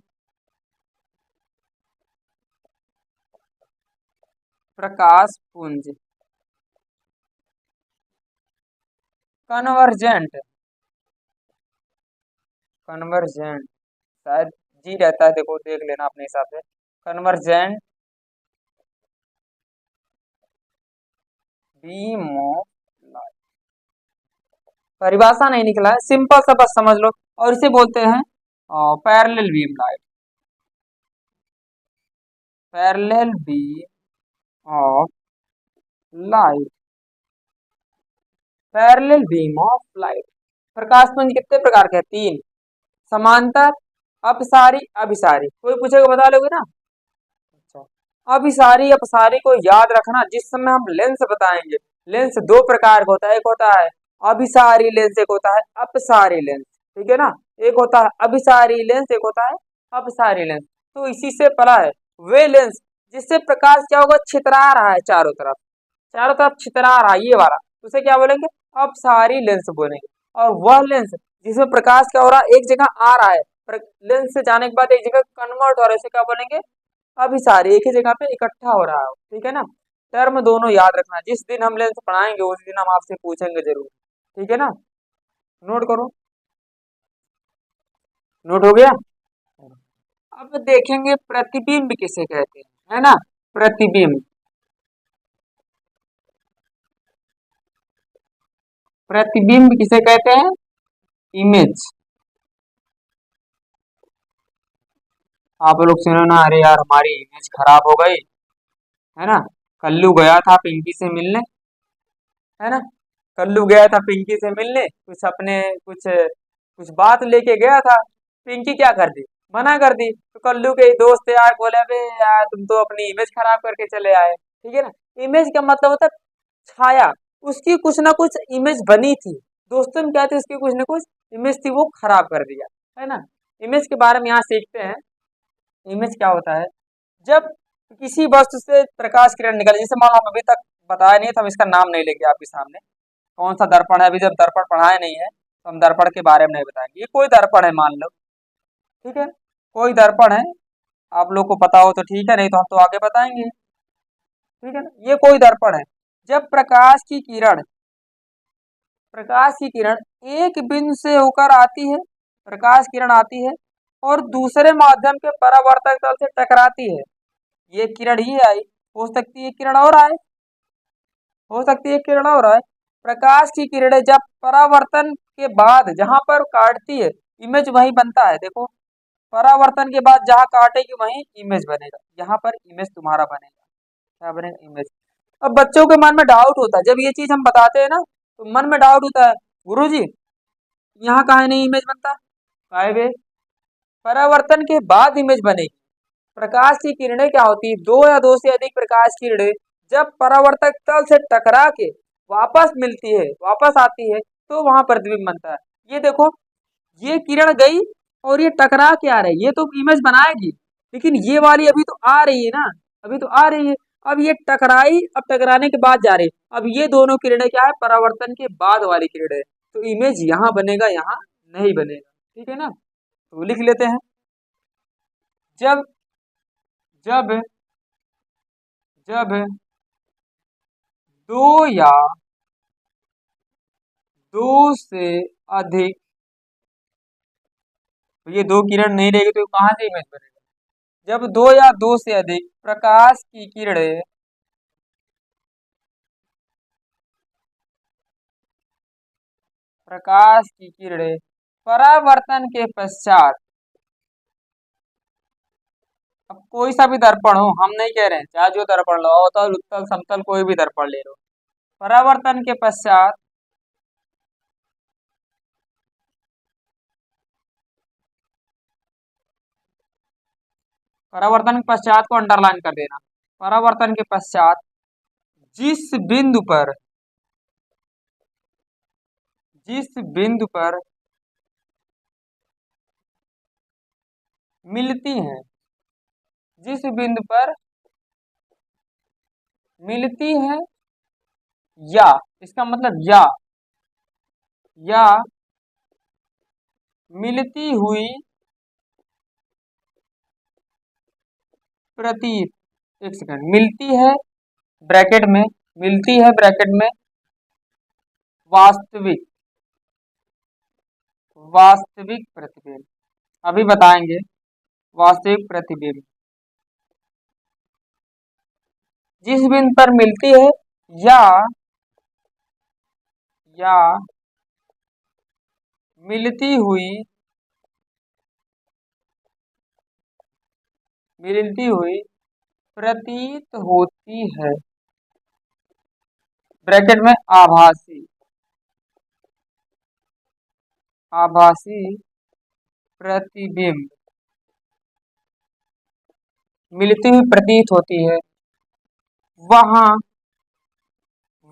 प्रकाश पुंज, कन्वर्जेंट, कन्वर्जेंट, शायद जी रहता है, देखो देख लेना अपने हिसाब से, कन्वर्जेंट बीम ऑफ लाइट, परिभाषा नहीं निकला है, सिंपल सा बस समझ लो, और इसे बोलते हैं parallel beam light, parallel beam of light, parallel beam of light. प्रकाश पुंज कितने प्रकार के हैं, तीन, समांतर, अपसारी, अभिसारी, कोई पूछेगा बता लोगे ना। अच्छा, अभिसारी अपसारी को याद रखना, जिस समय हम लेंस बताएंगे, लेंस दो प्रकार का होता है, एक होता है अभिसारी लेंस, एक होता है अपसारी लेंस, ठीक है ना, एक होता है अभिसारी लेंस, एक होता है अपसारी लेंस। तो इसी से पता है, वे लेंस जिससे प्रकाश क्या होगा, छितरा रहा है चारों तरफ, चारों तरफ छितरा रहा है, ये वाला, उसे क्या बोलेंगे, अपसारी लेंस बोलेंगे। और वह लेंस जिसमें प्रकाश क्या हो रहा है, एक जगह आ रहा है, लेंस से जाने के बाद एक जगह कन्वर्ट हो रहा है, इसे क्या बोलेंगे, अभिसारी, एक ही जगह पे इकट्ठा हो रहा है, ठीक है ना। टर्म दोनों याद रखना, जिस दिन हम लेंस पढ़ाएंगे उस दिन हम आपसे पूछेंगे जरूर, ठीक है ना, नोट करो, नोट हो गया। अब देखेंगे प्रतिबिंब किसे कहते हैं, है ना, प्रतिबिंब, प्रतिबिंब किसे कहते हैं, इमेज। आप लोग सुनो ना, अरे यार हमारी इमेज खराब हो गई, है ना, कल्लू गया था पिंकी से मिलने, है ना, कल्लू गया था पिंकी से मिलने, कुछ अपने कुछ बात लेके गया था, पिंकी क्या कर दी, मना कर दी, तो कल्लू के दोस्त यार बोले, अबे यार तुम तो अपनी इमेज खराब करके चले आए, ठीक है ना। इमेज का मतलब होता है छाया, उसकी कुछ ना कुछ इमेज बनी थी, दोस्तों में क्या थी, उसकी कुछ ना कुछ इमेज थी, वो खराब कर दिया, है ना। इमेज के बारे में यहाँ सीखते हैं, इमेज क्या होता है, जब किसी वस्तु से प्रकाश किरण निकले, जैसे मान लो हम अभी तक बताया नहीं था, हम इसका नाम नहीं लेंगे आपके सामने, कौन सा दर्पण है, अभी जब दर्पण पढ़ाया नहीं है तो हम दर्पण के बारे में नहीं बताएंगे, ये कोई दर्पण है मान लो, ठीक है, कोई दर्पण है, आप लोग को पता हो तो ठीक है, नहीं तो हम तो आगे बताएंगे, ठीक है ना। ये कोई दर्पण है, जब प्रकाश की किरण एक बिंदु से होकर आती है, प्रकाश किरण आती है और दूसरे माध्यम के परावर्तक तल से टकराती है, ये किरण ही आई, हो सकती है किरण और आए, हो सकती है किरण और आए, प्रकाश की किरणें जब परावर्तन के बाद जहां पर काटती है, इमेज वही बनता है, देखो परावर्तन के बाद जहां काटेगी वही इमेज बनेगा, यहाँ पर इमेज तुम्हारा बनेगा, क्या बनेगा, इमेज। अब बच्चों के मन में डाउट होता है, जब ये चीज हम बताते हैं ना, तो मन में डाउट होता है, गुरुजी यहाँ काहे नहीं इमेज बनता, काहे बे, परावर्तन के बाद इमेज बनेगी। प्रकाश की किरणें क्या होती है, दो या दो से अधिक प्रकाश की किरणें जब परावर्तक तल से टकरा के वापस मिलती है, वापस आती है, तो वहां प्रतिबिंब बनता है। ये देखो, ये किरण गई और ये टकरा के आ रही है, ये तो इमेज बनाएगी, लेकिन ये वाली अभी तो आ रही है ना, अभी तो आ रही है। अब ये टकराई, अब टकराने के बाद जा रही है। अब ये दोनों किरणें क्या है, परावर्तन के बाद वाली किरणें, तो इमेज यहाँ बनेगा, यहाँ नहीं बनेगा। ठीक है ना, तो लिख लेते हैं। जब जब जब दो या दो से अधिक, तो ये दो किरण नहीं रहेगी तो कहाँ से इमेज बनेगा। जब दो या दो से अधिक प्रकाश की किरणें परावर्तन के पश्चात, अब कोई सा भी दर्पण हो, हम नहीं कह रहे हैं चाहे जो दर्पण लो, अवतल उत्तल समतल कोई भी दर्पण ले लो, परावर्तन के पश्चात परावर्तन के पश्चात को अंडरलाइन कर देना। परावर्तन के पश्चात जिस बिंदु पर जिस बिंदु पर मिलती हैं, जिस बिंदु पर मिलती है, या इसका मतलब या मिलती हुई प्रतीत, एक सेकंड, मिलती है ब्रैकेट में, मिलती है ब्रैकेट में वास्तविक वास्तविक प्रतिबिंब, अभी बताएंगे वास्तविक प्रतिबिंब जिस बिंदु पर मिलती है, या या मिलती हुई प्रतीत होती है, ब्रैकेट में आभासी प्रतिबिंब मिलती हुई प्रतीत होती है, वहां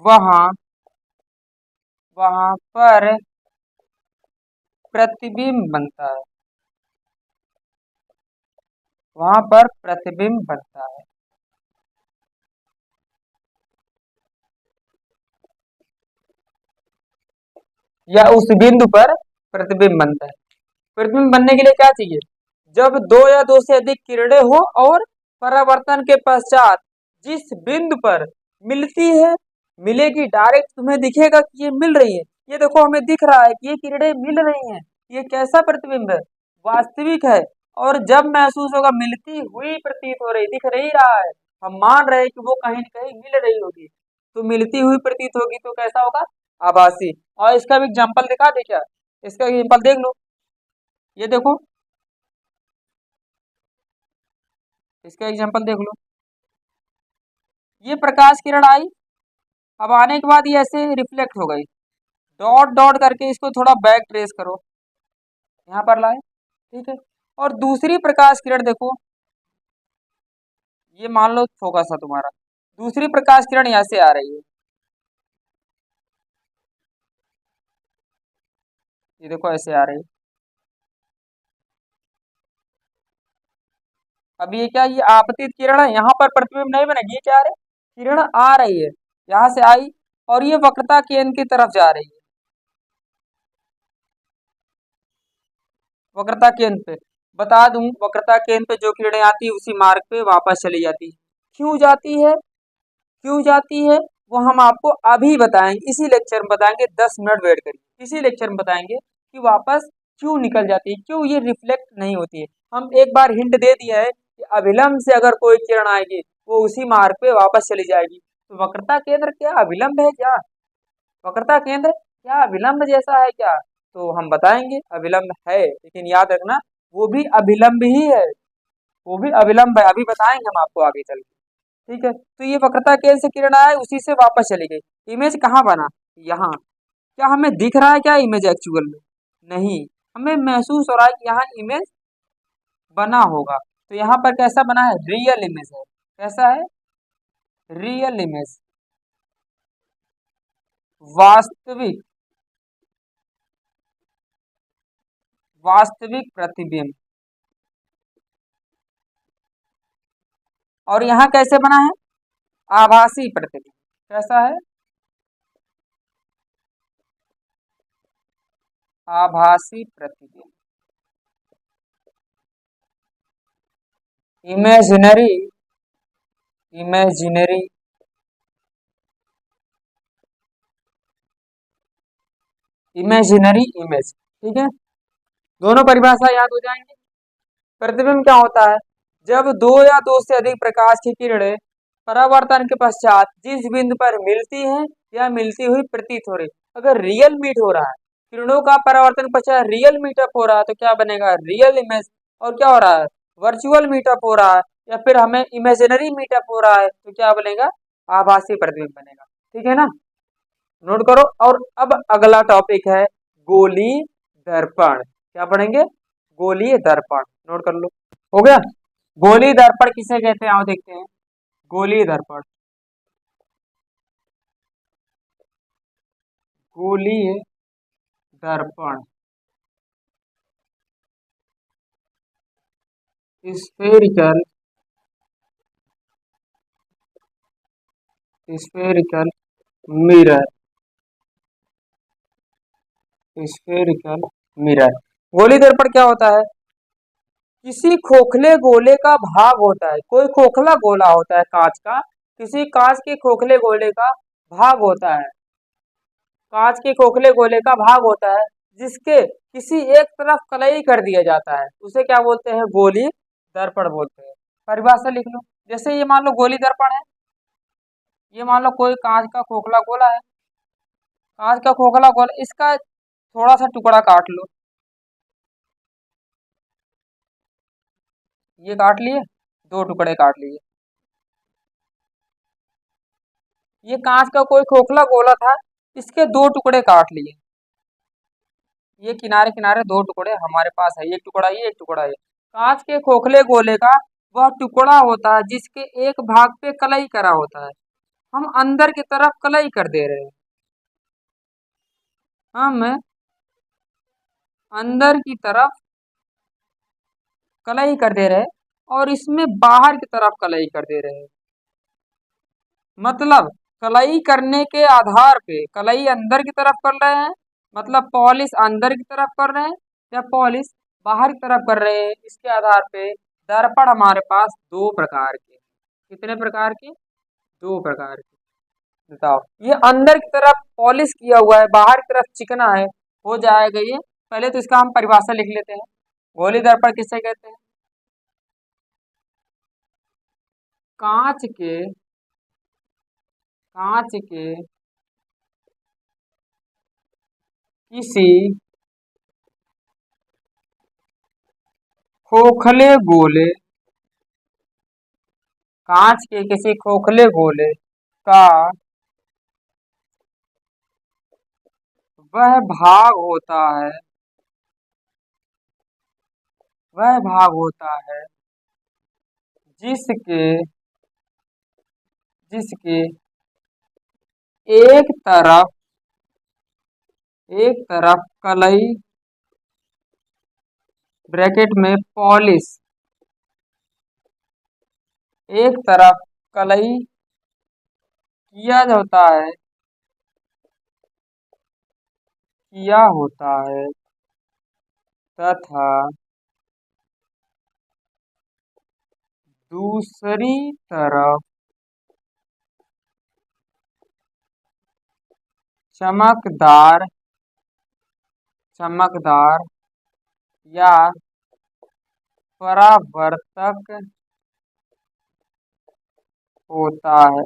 वहां वहां पर प्रतिबिंब बनता है, वहां पर प्रतिबिंब बनता है। या उस बिंदु पर प्रतिबिंब बनता है। प्रतिबिंब बनने के लिए क्या चाहिए, जब दो या दो से अधिक किरणें हो और परावर्तन के पश्चात जिस बिंदु पर मिलती है, मिलेगी डायरेक्ट, तुम्हें दिखेगा कि ये मिल रही है, ये देखो हमें दिख रहा है कि ये किरणें मिल रही हैं, ये कैसा प्रतिबिंब है, वास्तविक है। और जब महसूस होगा, मिलती हुई प्रतीत हो रही, दिख रही रहा है, हम मान रहे हैं कि वो कहीं न कहीं मिल रही होगी, तो मिलती हुई प्रतीत होगी तो कैसा होगा, आभासी। और इसका भी एग्जाम्पल दिखा दे क्या, इसका एग्जाम्पल देख लो, ये देखो, इसका एग्जाम्पल देख लो, ये प्रकाश किरण आई, अब आने के बाद ये ऐसे रिफ्लेक्ट हो गई, डॉट डॉट करके इसको थोड़ा बैक ट्रेस करो, यहाँ पर लाए, ठीक है। और दूसरी प्रकाश किरण देखो, ये मान लो फोकस है तुम्हारा, दूसरी प्रकाश किरण यहाँ से आ रही है, ये देखो ऐसे आ रही है। अब ये क्या, ये आपतित किरण है, यहाँ पर प्रतिबिंब नहीं बनेगी, ये क्या आ रही है, किरण आ रही है, यहाँ से आई और ये वक्रता केंद्र की तरफ जा रही है, वक्रता केंद्र पे, बता दूं वक्रता केंद्र पे जो किरणें आती है उसी मार्ग पे वापस चली जाती है। क्यों जाती है, क्यों जाती है, वो हम आपको अभी बताएंगे, इसी लेक्चर में बताएंगे, 10 मिनट वेट करिए, इसी लेक्चर में बताएंगे कि वापस क्यों निकल जाती है, क्यों ये रिफ्लेक्ट नहीं होती है। हम एक बार हिंट दे दिया है कि अभिलंब से अगर कोई किरण आएगी वो उसी मार्ग पे वापस चली जाएगी, तो वक्रता केंद्र क्या अभिलंब है क्या, वक्रता केंद्र क्या अभिलंब जैसा है क्या, तो हम बताएंगे अभिलंब है, लेकिन याद रखना वो भी अभिलंब ही है, वो भी अभिलंब है, अभी बताएंगे हम आपको आगे चल के, ठीक है। तो ये वक्रता केंद्र से किरण आए, उसी से वापस चली गई, इमेज कहाँ बना, यहाँ, क्या हमें दिख रहा है क्या इमेज एक्चुअल में, नहीं, हमें महसूस हो रहा है कि यहाँ इमेज बना होगा। तो यहाँ पर कैसा बना है, रियल इमेज है। कैसा है, रियल इमेज, वास्तविक, वास्तविक प्रतिबिंब। और यहाँ कैसे बना है, आभासी प्रतिबिंब। कैसा है, आभासी प्रतिबिंब। Imaginary, imaginary, imaginary image. ठीक है, दोनों परिभाषा याद हो जाएंगे। प्रतिबिंब क्या होता है, जब दो या दो से अधिक प्रकाश की किरणें परावर्तन के पश्चात जिस बिंदु पर मिलती हैं या मिलती हुई प्रतीत हो रही, अगर रियल मीट हो रहा है, किरणों का परावर्तन पश्चात रियल मीटअप हो रहा है तो क्या बनेगा, रियल इमेज। और क्या हो रहा है, वर्चुअल मीटअप हो रहा है या फिर हमें इमेजिनरी मीटअप हो रहा है तो क्या बनेगा, आभासी प्रतिबिंब बनेगा। ठीक है ना, नोट करो। और अब अगला टॉपिक है गोली दर्पण। क्या पढ़ेंगे, गोलीय दर्पण, नोट कर लो। हो गया, गोली दर्पण किसे कहते हैं, आओ देखते हैं। गोली दर्पण, गोलीय दर्पण, spherical, spherical mirror, spherical mirror. गोली दर्पण क्या होता है, किसी खोखले गोले का भाग होता है, कोई खोखला गोला होता है कांच का, किसी कांच के खोखले गोले का भाग होता है, कांच के खोखले गोले का भाग होता है जिसके किसी एक तरफ कलई कर दिया जाता है, उसे क्या बोलते हैं, गोली दर्पण बोलते हैं। परिभाषा लिख लो, जैसे ये मान लो गोली दर्पण है, ये मान लो कोई कांच का खोखला गोला है, कांच का खोखला गोला, इसका थोड़ा सा टुकड़ा काट लो, ये काट लिए, दो टुकड़े काट लिए, ये कांच का कोई खोखला गोला था, इसके दो टुकड़े काट लिए, ये किनारे किनारे दो टुकड़े हमारे पास है, एक टुकड़ा ये, एक टुकड़ा ये। कांच के खोखले गोले का वह टुकड़ा होता है जिसके एक भाग पे कलई करा होता है, हम अंदर की तरफ कलई कर दे रहे हैं, हम अंदर की तरफ कलई कर दे रहे हैं और इसमें बाहर की तरफ कलई कर दे रहे हैं। मतलब कलई करने के आधार पे, कलई अंदर की तरफ कर रहे हैं, मतलब पॉलिश अंदर की तरफ कर रहे हैं या पॉलिश बाहर की तरफ कर रहे हैं, इसके आधार पे दर्पण हमारे पास दो प्रकार के। कितने प्रकार के, दो प्रकार के। बताओ, ये अंदर की तरफ पॉलिश किया हुआ है, बाहर की तरफ चिकना है, हो जाएगा ये। पहले तो इसका हम परिभाषा लिख लेते हैं, गोली दर्पण किसे कहते हैं, कांच के, कांच के किसी खोखले गोले, कांच के किसी खोखले गोले का वह भाग होता है, वह भाग होता है जिसके, जिसके एक तरफ, एक तरफ कलई, ब्रैकेट में पॉलिश, एक तरफ कलई किया होता है, किया होता है तथा दूसरी तरफ चमकदार, चमकदार या परावर्तक होता है।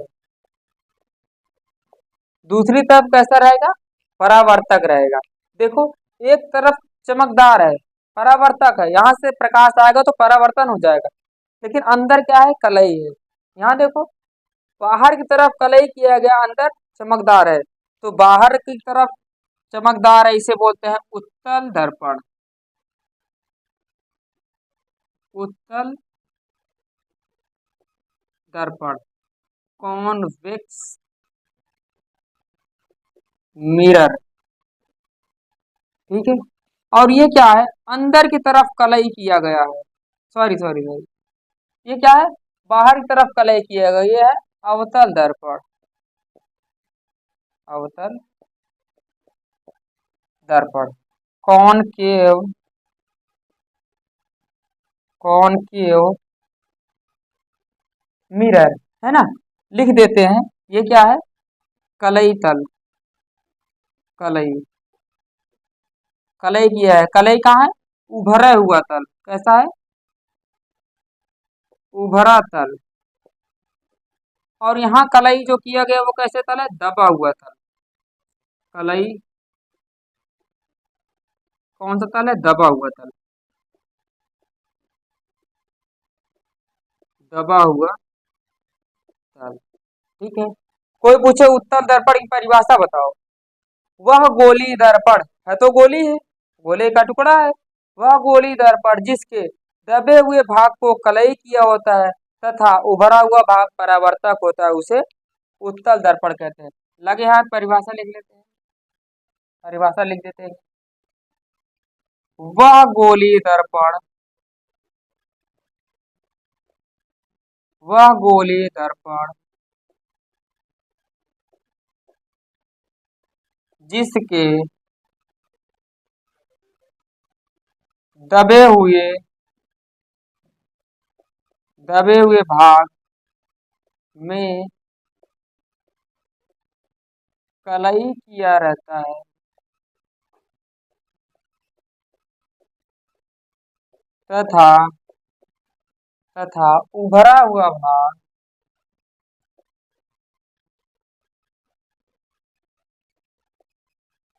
दूसरी तरफ कैसा रहेगा, परावर्तक रहेगा। देखो, एक तरफ चमकदार है, परावर्तक है, यहाँ से प्रकाश आएगा तो परावर्तन हो जाएगा, लेकिन अंदर क्या है, कलई है। यहाँ देखो, बाहर की तरफ कलई किया गया, अंदर चमकदार है, तो बाहर की तरफ चमकदार है, इसे बोलते हैं उत्तल दर्पण, उत्तल दर्पण, कॉन्वेक्स मिरर। ठीक है। और ये क्या है, अंदर की तरफ कलई किया गया है, सॉरी सॉरी सॉरी, ये क्या है, बाहर की तरफ कलई किया गया, ये है अवतल दर्पण, अवतल दर्पण। कॉनकेव, कॉनकेव मिरर, है ना, लिख देते हैं। ये क्या है, कलई तल, कलई, कलई किया है, कलई कहाँ है, उभरा हुआ तल, कैसा है, उभरा तल। और यहाँ कलई जो किया गया वो कैसे तल है, दबा हुआ तल, कलई कौन सा तल है, दबा हुआ तल, दबा हुआ तल। ठीक है। कोई पूछे उत्तल दर्पण की परिभाषा बताओ, वह गोली दर्पण है, तो गोली है, गोले का टुकड़ा है, वह गोली दर्पण जिसके दबे हुए भाग को कलई किया होता है तथा उभरा हुआ भाग परावर्तक होता है, उसे उत्तल दर्पण कहते हैं। लगे हाथ परिभाषा लिख लेते हैं, परिभाषा लिख देते हैं। वह गोली दर्पण, वह गोली दर्पण जिसके दबे हुए, दबे हुए भाग में कलई किया रहता है तथा, तथा उभरा हुआ भाग,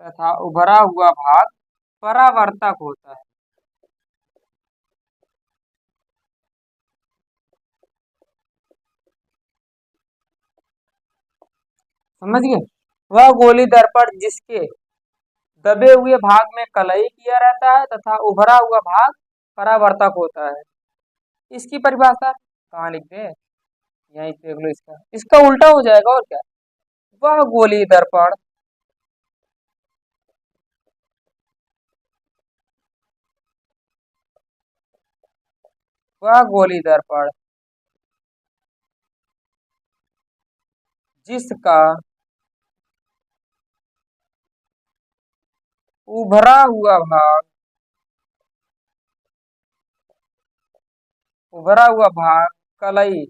तथा उभरा हुआ भाग परावर्तक होता है। समझ गए, वह गोली दर्पण जिसके दबे हुए भाग में कलई किया रहता है तथा उभरा हुआ भाग परावर्तक होता है। इसकी परिभाषा कहाँ लिख दे, यहीं देख लो, इसका इसका उल्टा हो जाएगा और क्या, वह गोली दर्पण, वह गोली दर्पण जिसका उभरा हुआ भाग, उभरा हुआ भाग कलई,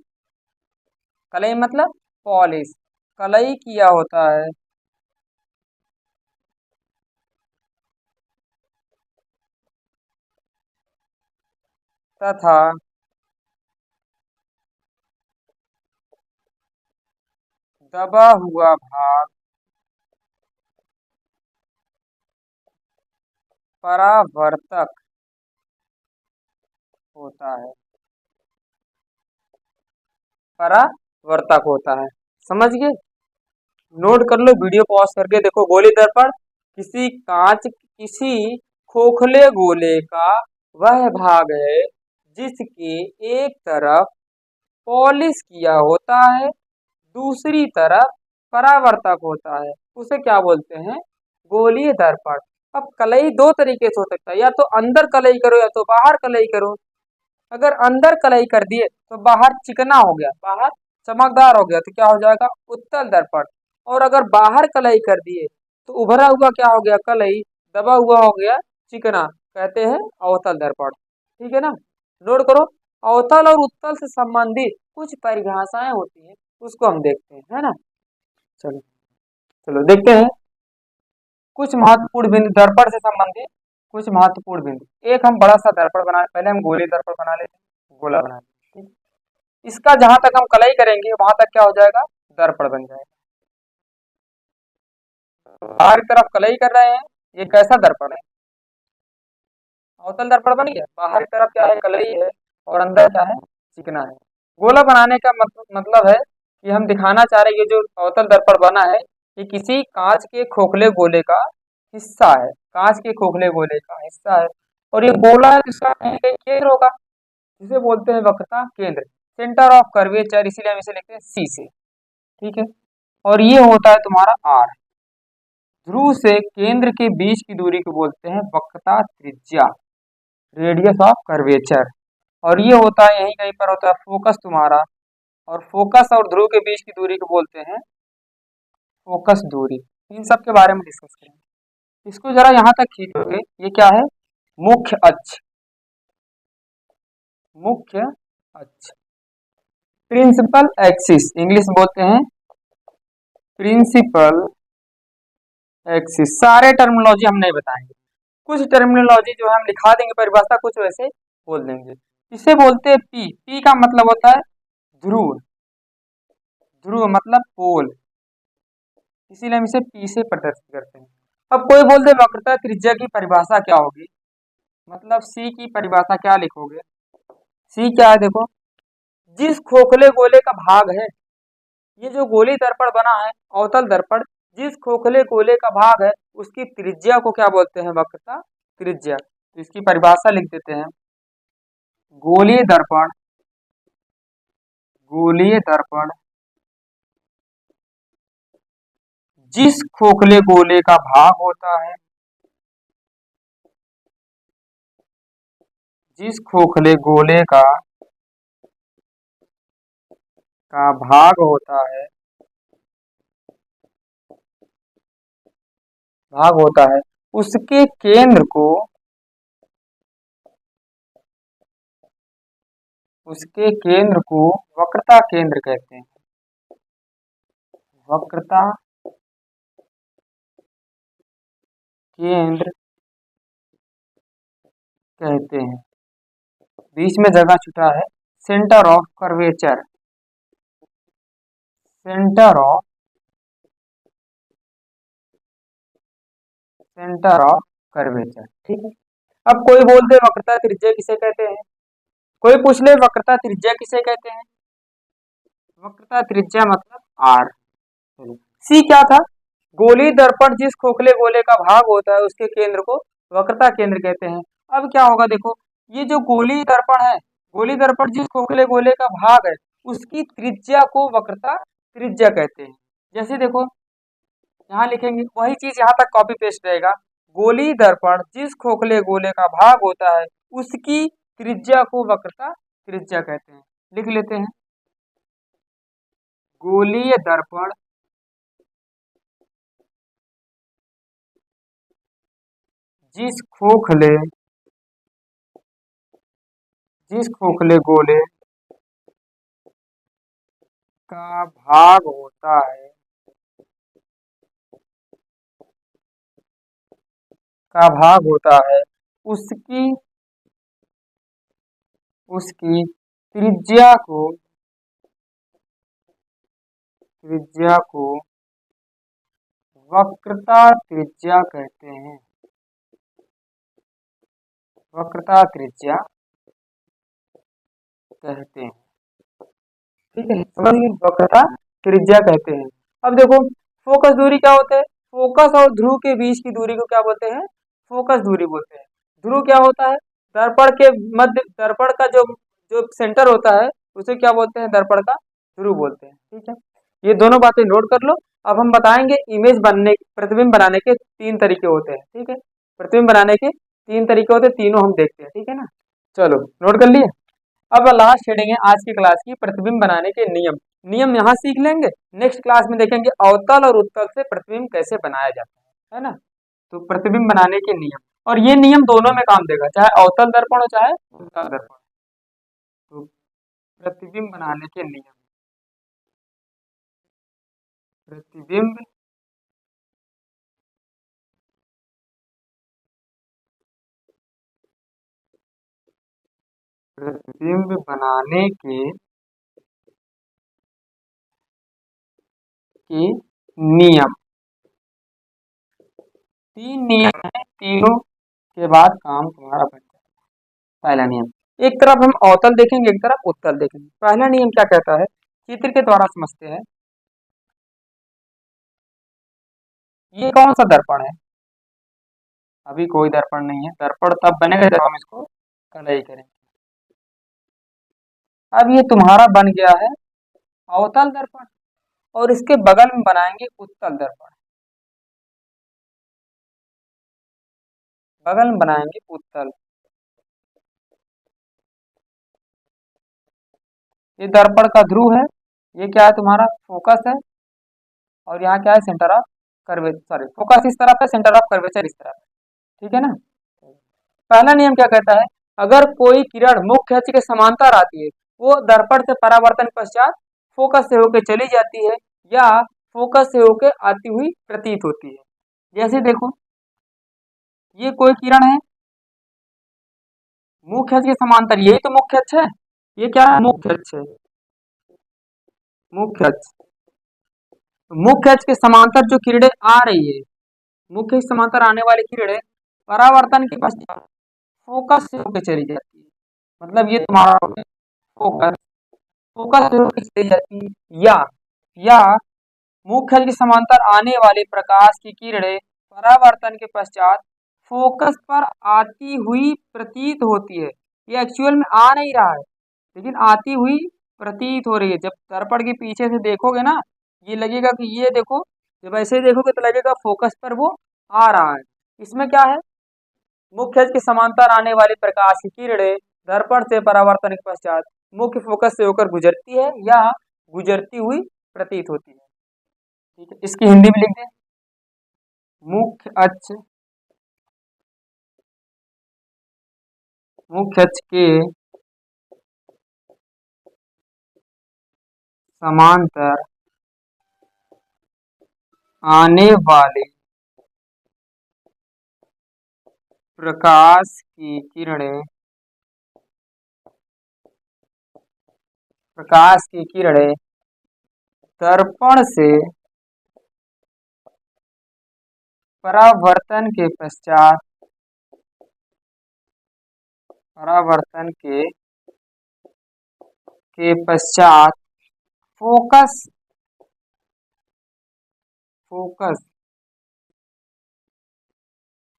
कलई मतलब पॉलिश, कलई किया होता है तथा दबा हुआ भाग परावर्तक होता है, परावर्तक होता है। समझ गए, नोट कर लो, वीडियो पॉज करके देखो। गोली दर्पण किसी कांच, किसी खोखले गोले का वह भाग है जिसके एक तरफ पॉलिश किया होता है, दूसरी तरफ परावर्तक होता है, उसे क्या बोलते हैं, गोलीय दर्पण। अब कलई दो तरीके से हो सकता है, या तो अंदर कलई करो या तो बाहर कलई करो। अगर अंदर कलई कर दिए तो बाहर चिकना हो गया, बाहर चमकदार हो गया, तो क्या हो जाएगा, उत्तल दर्पण। और अगर बाहर कलई कर दिए तो उभरा हुआ क्या हो गया, कलई दबा हुआ हो गया, चिकना, कहते हैं अवतल दर्पण। ठीक है ना, नोट करो। अवतल और उत्तल से संबंधित कुछ परिभाषाएं होती हैं, उसको हम देखते हैं, है ना। चलो, चलो देखते हैं कुछ महत्वपूर्ण बिंदु दर्पण से संबंधित, कुछ महत्वपूर्ण बिंदु। एक हम बड़ा सा दर्पण बना, पहले हम गोली दर्पण बना लेते हैं, गोला बना लेते हैं। ठीक? इसका जहां तक हम कलई करेंगे वहां तक क्या हो जाएगा, दर्पण बन जाएगा। बाहर की तरफ कलई कर रहे हैं, ये कैसा दर्पण है, अवतल दर्पण बन गया। बाहर की तरफ क्या है, कलई है, और अंदर क्या है, चिकना है। गोला बनाने का मतलब है कि हम दिखाना चाह रहे हैं, ये जो अवतल दर्पण बना है ये किसी कांच के खोखले गोले का हिस्सा है, कांच के खोखले गोले का हिस्सा है। और ये गोला है, इसका कहीं कहीं छेद होगा, जिसे बोलते हैं वक्रता केंद्र, सेंटर ऑफ कर्वेचर, इसीलिए हम इसे लिखते हैं सी से। ठीक है, और ये होता है तुम्हारा आर। ध्रुव से केंद्र के बीच की दूरी को बोलते हैं वक्रता त्रिज्या, रेडियस ऑफ कर्वेचर। और ये होता है यहीं कहीं पर होता है फोकस तुम्हारा, और फोकस और ध्रुव के बीच की दूरी को बोलते हैं फोकस दूरी। इन सब के बारे में डिस्कस करेंगे। इसको जरा यहाँ तक खींचोगे, ये क्या है, मुख्य अक्ष, मुख्य अक्ष, प्रिंसिपल एक्सिस, इंग्लिश बोलते हैं प्रिंसिपल एक्सिस। सारे टर्मिनोलॉजी हम नहीं बताएंगे, कुछ टर्मिनोलॉजी जो है हम लिखा देंगे परिभाषा, कुछ वैसे बोल देंगे। इसे बोलते हैं पी, पी का मतलब होता है ध्रुव, ध्रुव मतलब पोल, इसीलिए हम इसे पी से प्रदर्शित करते हैं। अब कोई बोलते वक्रता त्रिज्या की परिभाषा क्या होगी, मतलब सी की परिभाषा क्या लिखोगे। सी क्या है, देखो, जिस खोखले गोले का भाग है, ये जो गोली दर्पण बना है अवतल दर्पण, जिस खोखले गोले का भाग है उसकी त्रिज्या को क्या बोलते हैं, वक्रता त्रिज्या। तो इसकी परिभाषा लिख देते हैं, गोलीय दर्पण, गोलीय दर्पण जिस खोखले गोले का भाग होता है, जिस खोखले गोले का भाग होता है, भाग होता है, उसके केंद्र को, उसके केंद्र को वक्रता केंद्र कहते हैं, वक्रता केंद्र कहते हैं। बीच में जगह छुटा है, centre of curvature, centre of, centre of curvature. ठीक है, अब कोई बोलते वक्रता त्रिज्या किसे कहते हैं, कोई पूछ ले वक्रता त्रिज्या किसे कहते हैं, वक्रता त्रिज्या मतलब आर। सी क्या था, गोली दर्पण जिस खोखले गोले का भाग होता है उसके केंद्र को वक्रता केंद्र कहते हैं। अब क्या होगा, देखो, ये जो गोली दर्पण है, गोली दर्पण जिस खोखले गोले का भाग है उसकी त्रिज्या को वक्रता त्रिज्या कहते हैं। जैसे देखो यहाँ लिखेंगे वही चीज यहाँ तक कॉपी पेस्ट रहेगा, गोली दर्पण जिस खोखले गोले का भाग होता है उसकी त्रिज्या को वक्रता त्रिज्या कहते हैं। लिख लेते हैं, गोलीय दर्पण जिस खोखले, जिस खोखले गोले का भाग होता है, का भाग होता है उसकी, उसकी त्रिज्या को, त्रिज्या को वक्रता त्रिज्या कहते हैं, वक्रता त्रिज्या कहते हैं। ठीक है, समझ गए, वक्रता त्रिज्या कहते हैं। अब देखो फोकस दूरी क्या होता है, फोकस और ध्रुव के बीच की दूरी को क्या बोलते हैं, फोकस दूरी बोलते हैं। ध्रुव क्या होता है, दर्पण के मध्य, दर्पण का जो जो सेंटर होता है उसे क्या बोलते हैं, दर्पण का ध्रुव बोलते हैं। ठीक है, ये दोनों बातें नोट कर लो। अब हम बताएंगे इमेज बनने, प्रतिबिंब बनाने के तीन तरीके होते हैं। ठीक है, प्रतिबिंब बनाने के तीन तरीके होते हैं, तीनों हम देखते हैं। ठीक है ना, चलो नोट कर लिए। अब लास्ट हेडिंग है आज की क्लास की, प्रतिबिंब बनाने के नियम। नियम यहाँ सीख लेंगे, नेक्स्ट क्लास में देखेंगे अवतल और उत्तल से प्रतिबिंब कैसे बनाया जाता है ना। तो प्रतिबिंब बनाने के नियम, और ये नियम दोनों में काम देगा, चाहे अवतल दर्पण हो चाहे उत्तल दर्पण। तो प्रतिबिंब बनाने के नियम, प्रतिबिंब प्रतिबिंब बनाने के नियम, तीन नियम है, तीनों के बाद काम तुम्हारा बन जाए। पहला नियम, एक तरफ हम अवतल देखेंगे, एक तरफ उत्तल देखेंगे। पहला नियम क्या कहता है, चित्र के द्वारा समझते हैं। ये कौन सा दर्पण है, अभी कोई दर्पण नहीं है, दर्पण तब बनेगा जब हम इसको कलई करेंगे। अब ये तुम्हारा बन गया है अवतल दर्पण, और इसके बगल में बनाएंगे उत्तल दर्पण। बगल में बनाएंगे उत्तल। ये दर्पण का ध्रुव है, ये क्या है तुम्हारा फोकस है, और यहाँ क्या है centre of curvature, sorry focus इस तरफ है, सेंटर ऑफ कर्वेचर इस तरफ है, ठीक है ना। पहला नियम क्या कहता है, अगर कोई किरण मुख्य अक्ष के समांतर आती है, वो दर्पण से परावर्तन के पश्चात फोकस से होकर चली जाती है या फोकस से होकर आती हुई प्रतीत होती है। जैसे देखो, ये कोई किरण है मुख्य अक्ष के समांतर, यही तो मुख्य अक्ष है, ये क्या है मुख्य अक्ष है, मुख्य अक्ष। मुख्य अक्ष के समांतर जो किरणें आ रही है, मुख्य अक्ष समांतर आने वाली किरणें परावर्तन के पश्चात फोकस से होकर चली जाती है, मतलब ये तुम्हारा फोकस, फोकस से होकर चली जाती है, या मुख्य अक्ष के समांतर आने वाले प्रकाश की किरणें परावर्तन के पश्चात फोकस पर आती हुई प्रतीत होती है। ये एक्चुअल में आ नहीं रहा है, लेकिन आती हुई प्रतीत हो रही है। जब दर्पण के पीछे से देखोगे ना, ये लगेगा कि ये देखो, जब ऐसे देखोगे तो लगेगा फोकस पर वो आ रहा है। इसमें क्या है, मुख्य अक्ष के समांतर आने वाली प्रकाश की किरणें दर्पण से परावर्तन के पश्चात मुख्य फोकस से होकर गुजरती है या गुजरती हुई प्रतीत होती है। ठीक है, इसकी हिंदी में लिख दें, मुख्य अक्ष, मुख्य अक्ष के समांतर आने वाले प्रकाश की किरणें, प्रकाश की किरणें दर्पण से परावर्तन के पश्चात, परावर्तन के पश्चात फोकस, फोकस,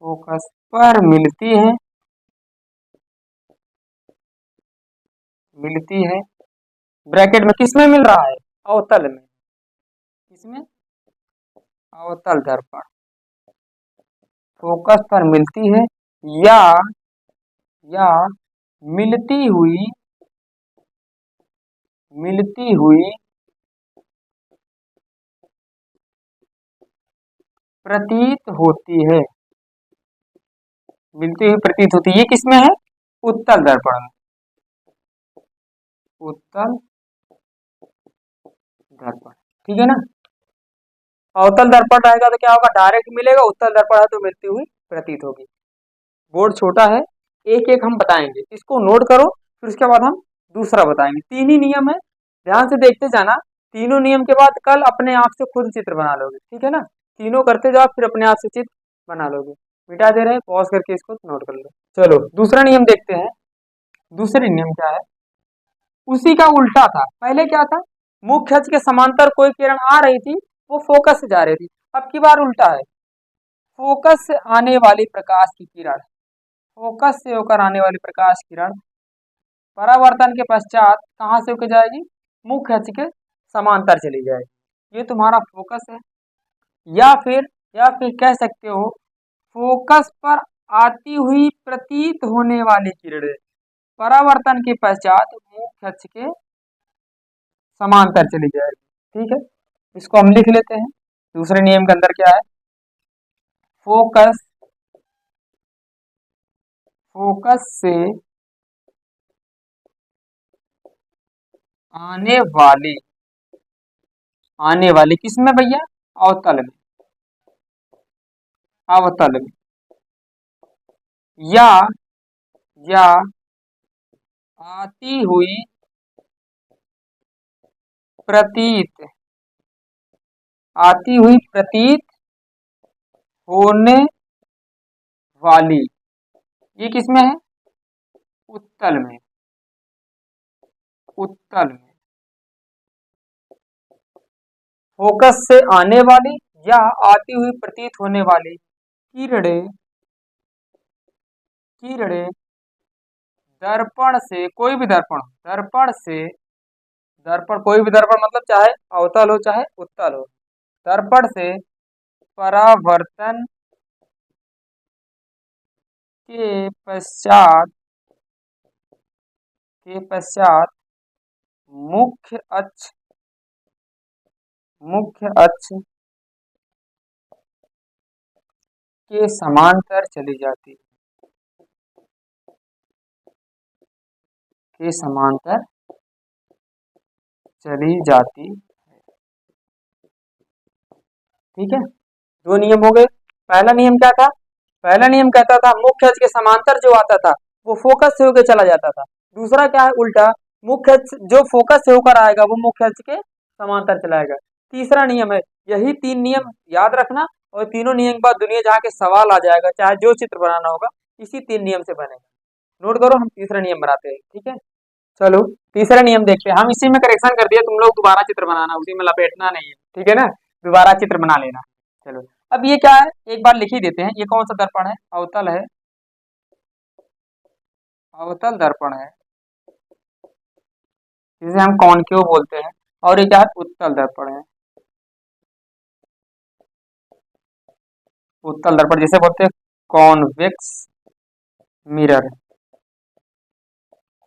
फोकस पर मिलती है, मिलती है। ब्रैकेट में किस में मिल रहा है, अवतल में, किसमें, अवतल दर्पण, फोकस पर मिलती है या मिलती हुई, मिलती हुई प्रतीत होती है, मिलती हुई प्रतीत होती है। ये किसमें है, उत्तल दर्पण में, उत्तल दर्पण, ठीक है ना। अवतल दर्पण रहेगा तो क्या होगा, डायरेक्ट मिलेगा, उत्तल दर्पण है तो मिलती हुई प्रतीत होगी। बोर्ड छोटा है, एक एक हम बताएंगे, इसको नोट करो, फिर उसके बाद हम दूसरा बताएंगे। तीन ही नियम है, ध्यान से देखते जाना। तीनों नियम के बाद कल अपने आप से खुद चित्र बना लोगे, ठीक है ना। तीनों करते जाओ, फिर अपने आप से चित्र बना लोगे। मिटा दे रहे हैं, पॉज करके इसको नोट कर लो। चलो दूसरा नियम देखते हैं। दूसरा नियम क्या है, उसी का उल्टा था। पहले क्या था, मुख्य अक्ष के समांतर कोई किरण आ रही थी, वो फोकस से जा रही थी। अब की बार उल्टा है, फोकस से आने वाली प्रकाश की किरण, फोकस से होकर आने वाली प्रकाश किरण परावर्तन के पश्चात कहाँ से होकर जाएगी, मुख्य अक्ष के समांतर चली जाएगी। ये तुम्हारा फोकस है, या फिर कह सकते हो फोकस पर आती हुई प्रतीत होने वाली किरणें परावर्तन के पश्चात मुख्य अक्ष के समांतर चली जाएगी। ठीक है, इसको हम लिख लेते हैं। दूसरे नियम के अंदर क्या है, फोकस, फोकस से आने वाली, आने वाली किसमें भैया, अवतल में, अवतल में, या आती हुई प्रतीत, आती हुई प्रतीत होने वाली, ये किसमें है, उत्तल में, उत्तल में। फोकस से आने वाली या आती हुई प्रतीत होने वाली किरणें, किरणें दर्पण से, कोई भी दर्पण, दर्पण से, दर्पण कोई भी दर्पण मतलब चाहे अवतल हो चाहे उत्तल हो, दर्पण से परावर्तन के पश्चात, के पश्चात मुख्य अक्ष, मुख्य अक्ष के समांतर चली जाती, के समांतर चली जाती। ठीक है, दो नियम हो गए। पहला नियम क्या था? पहला नियम कहता था मुख्य अक्ष के समांतर जो आता था वो फोकस से होकर चला जाता था। दूसरा क्या है? उल्टा, मुख्य अक्ष जो फोकस से होकर आएगा वो मुख्य अक्ष के समांतर चलाएगा। तीसरा नियम है, यही तीन नियम याद रखना, और तीनों नियम के बाद दुनिया जहाँ के सवाल आ जाएगा, चाहे जो चित्र बनाना होगा इसी तीन नियम से बनेगा। नोट करो, हम तीसरा नियम बनाते हैं। ठीक है, चलो तीसरा नियम देखते हैं। हम इसी में करेक्शन कर दिया, तुम लोग दोबारा चित्र बनाना, उसी में लपेटना नहीं है। ठीक है ना, दोबारा चित्र बना लेना। चलो, अब ये क्या है, एक बार लिख ही देते हैं। ये कौन सा दर्पण है? अवतल है, अवतल दर्पण है, जिसे हम कॉनकेव बोलते हैं। और ये क्या है? उत्तल दर्पण है, उत्तल दर्पण जिसे बोलते हैं कॉन्वेक्स मिरर,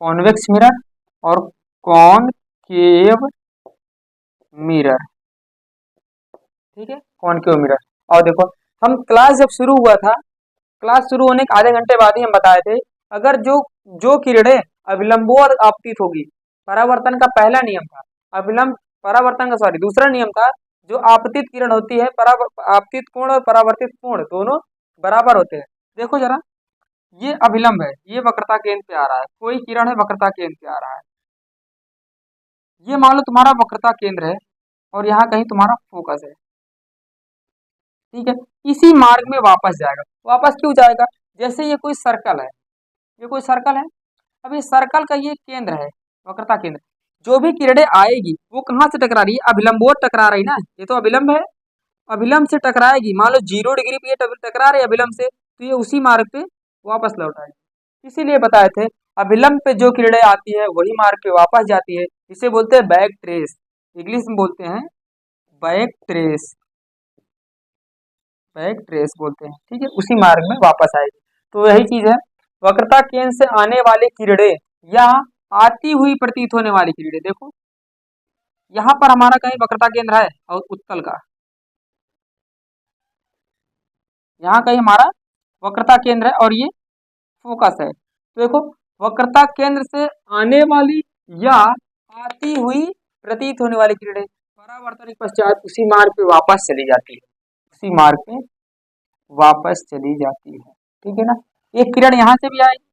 कॉन्वेक्स मिरर और कॉनकेव मिरर। ठीक है, कॉनकेव मिरर। और देखो, हम क्लास जब शुरू हुआ था, क्लास शुरू होने के आधे घंटे बाद ही हम बताए थे, अगर जो जो किरणें अभिलंबों और आपतित होगी, परावर्तन का पहला नियम था अभिलंब, परावर्तन का सॉरी दूसरा नियम था, जो आपतित किरण होती है, आपतित कोण और परावर्तित कोण दोनों बराबर होते हैं। देखो जरा, ये अभिलंब है, ये वक्रता केंद्र पे आ रहा है, कोई किरण है वक्रता केंद्र पे आ रहा है, ये मान लो तुम्हारा वक्रता केंद्र है और यहाँ कहीं तुम्हारा फोकस है। ठीक है, इसी मार्ग में वापस जाएगा। वापस क्यों जाएगा? जैसे ये कोई सर्कल है, ये कोई सर्कल है, अब ये सर्कल का ये केंद्र है, वक्रता केंद्र, जो भी किरणें आएगी वो कहाँ से टकरा रही है? अभिलंबोर टकरा रही ना, ये तो अभिलंब है, अभिलंब से टकराएगी। मान लो 0 डिग्री पे ये टकरा रही है अभिलंब से, तो ये उसी मार्ग पे वापस लौट आएगी। इसीलिए बताए थे, अभिलंब पे जो किरणें आती है वही मार्ग पे वापस जाती है, इसे बोलते हैं बैक ट्रेस, इंग्लिश में बोलते हैं बैक ट्रेस, बैक ट्रेस बोलते हैं। ठीक है, उसी मार्ग में वापस आएगी। तो यही चीज है, वक्रता केंद्र से आने वाली किरणें या आती हुई प्रतीत होने वाली किरणें। देखो यहाँ पर हमारा कहीं वक्रता केंद्र है और उत्तल का, यहाँ कहीं हमारा वक्रता केंद्र है और ये फोकस है। तो देखो, वक्रता केंद्र से आने वाली या आती हुई प्रतीत होने वाली किरणें परावर्तन के पश्चात उसी मार्ग पे वापस चली जाती है, उसी मार्ग पे वापस चली जाती है। ठीक है ना, एक किरण यहाँ से भी आएगी,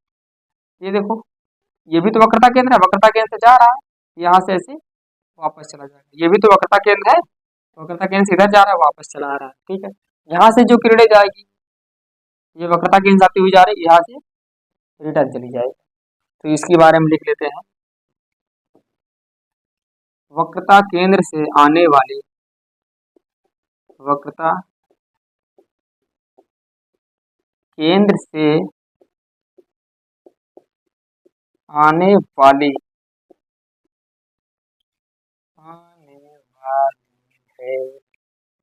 ये देखो, ये भी तो वक्रता केंद्र है, वक्रता केंद्र से जा रहा है, यहाँ से ऐसे वापस चला जाएगा। ये भी तो वक्रता केंद्र है, वक्रता केंद्र से इधर जा रहा है, वापस चला आ रहा है। ठीक है, यहाँ से जो किरणें जाएगी, ये वक्रता केंद्र से आती हुई जा रही है, यहाँ से रिटर्न चली जाएगी। तो इसके बारे में लिख लेते हैं, वक्रता केंद्र से आने वाली, वक्रता केंद्र से आने वाली, आने वाली है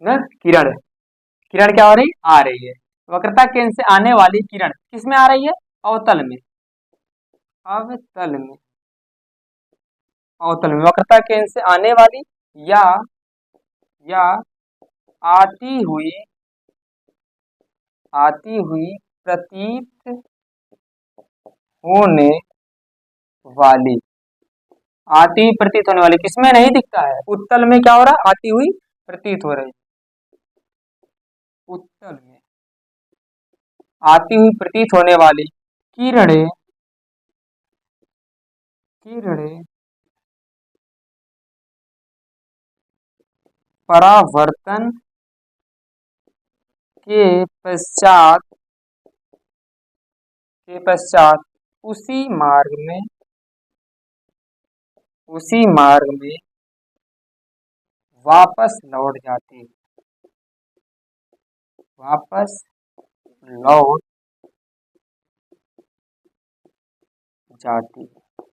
ना किरण, किरण क्या हो रही? आ रही है। वक्रता केंद्र से आने वाली किरण किस में आ रही है? अवतल में, अवतल में, अवतल में वक्रता केंद्र से आने वाली या आती हुई, आती हुई प्रतीत होने वाली, आती हुई प्रतीत होने वाली किसमें नहीं दिखता है? उत्तल में क्या हो रहा है? आती हुई प्रतीत हो रही, उत्तल में आती हुई प्रतीत होने वाली किरणें, किरणें परावर्तन के पश्चात, के पश्चात उसी मार्ग में, उसी मार्ग में वापस लौट जाती, वापस लौट जाती है।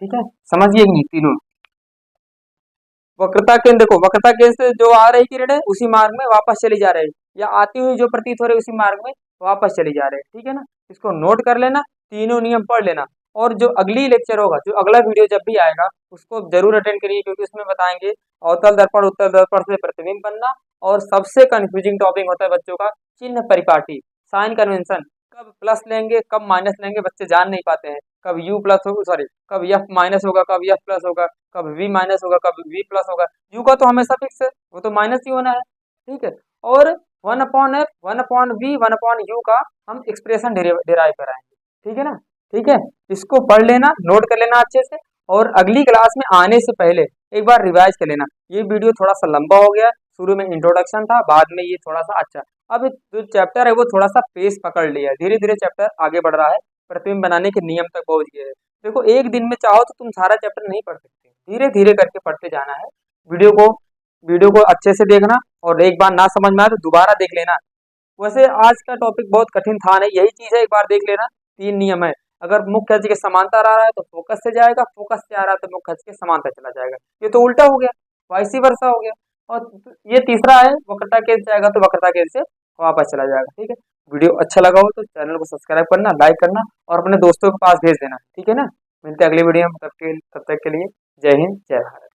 ठीक है, समझिए कि नहीं तीनों। वक्रता केंद्र देखो, वक्रता केंद्र से जो आ रही किरण है उसी मार्ग में वापस चली जा रही है, या आती हुई जो प्रतीत हो रही है उसी मार्ग में वापस चली जा रही है। ठीक है ना, इसको नोट कर लेना, तीनों नियम पढ़ लेना। और जो अगली लेक्चर होगा, जो अगला वीडियो जब भी आएगा उसको जरूर अटेंड करिए, क्योंकि उसमें बताएंगे अवतल दर्पण उत्तल दर्पण से प्रतिबिंब बनना, और सबसे कंफ्यूजिंग टॉपिक होता है बच्चों का चिन्ह परिपाटी, साइन कन्वेंशन। कब प्लस लेंगे कब माइनस लेंगे बच्चे जान नहीं पाते हैं। कब यू प्लस होगा, सॉरी कब एफ माइनस होगा, कब एफ प्लस होगा, कब वी माइनस होगा, कब वी प्लस होगा। यू का तो हमेशा फिक्स है, वो तो माइनस ही होना है। ठीक है, और 1/f 1/v 1/u का हम एक्सप्रेशन डिराइव कराएंगे। ठीक है ना, ठीक है, इसको पढ़ लेना, नोट कर लेना अच्छे से, और अगली क्लास में आने से पहले एक बार रिवाइज कर लेना। ये वीडियो थोड़ा सा लंबा हो गया, शुरू में इंट्रोडक्शन था, बाद में ये थोड़ा सा अच्छा। अब जो चैप्टर है वो थोड़ा सा पेस पकड़ लिया है, धीरे धीरे चैप्टर आगे बढ़ रहा है, प्रतिबिंब बनाने के नियम तक पहुंच गए हैं। देखो एक दिन में चाहो तो तुम सारा चैप्टर नहीं पढ़ सकते, धीरे धीरे करके पढ़ते जाना है। वीडियो को वीडियो को अच्छे से देखना, और एक बार ना समझ में आए तो दोबारा देख लेना। वैसे आज का टॉपिक बहुत कठिन था नहीं, यही चीज है, एक बार देख लेना। 3 नियम है, अगर मुख्य अक्ष के समांतर आ रहा है तो फोकस से जाएगा, फोकस से आ रहा है तो मुख्य अक्ष के समांतर चला जाएगा। ये तो उल्टा हो गया, वाइसी वर्सा हो गया। और ये तीसरा है, वक्रता केंद्र से आएगा तो वक्रता केंद्र से वापस चला जाएगा। ठीक है, वीडियो अच्छा लगा हो तो चैनल को सब्सक्राइब करना, लाइक करना, और अपने दोस्तों के पास भेज देना। ठीक है ना, मिलते हैं अगली वीडियो में, तब तक के लिए जय हिंद जय भारत।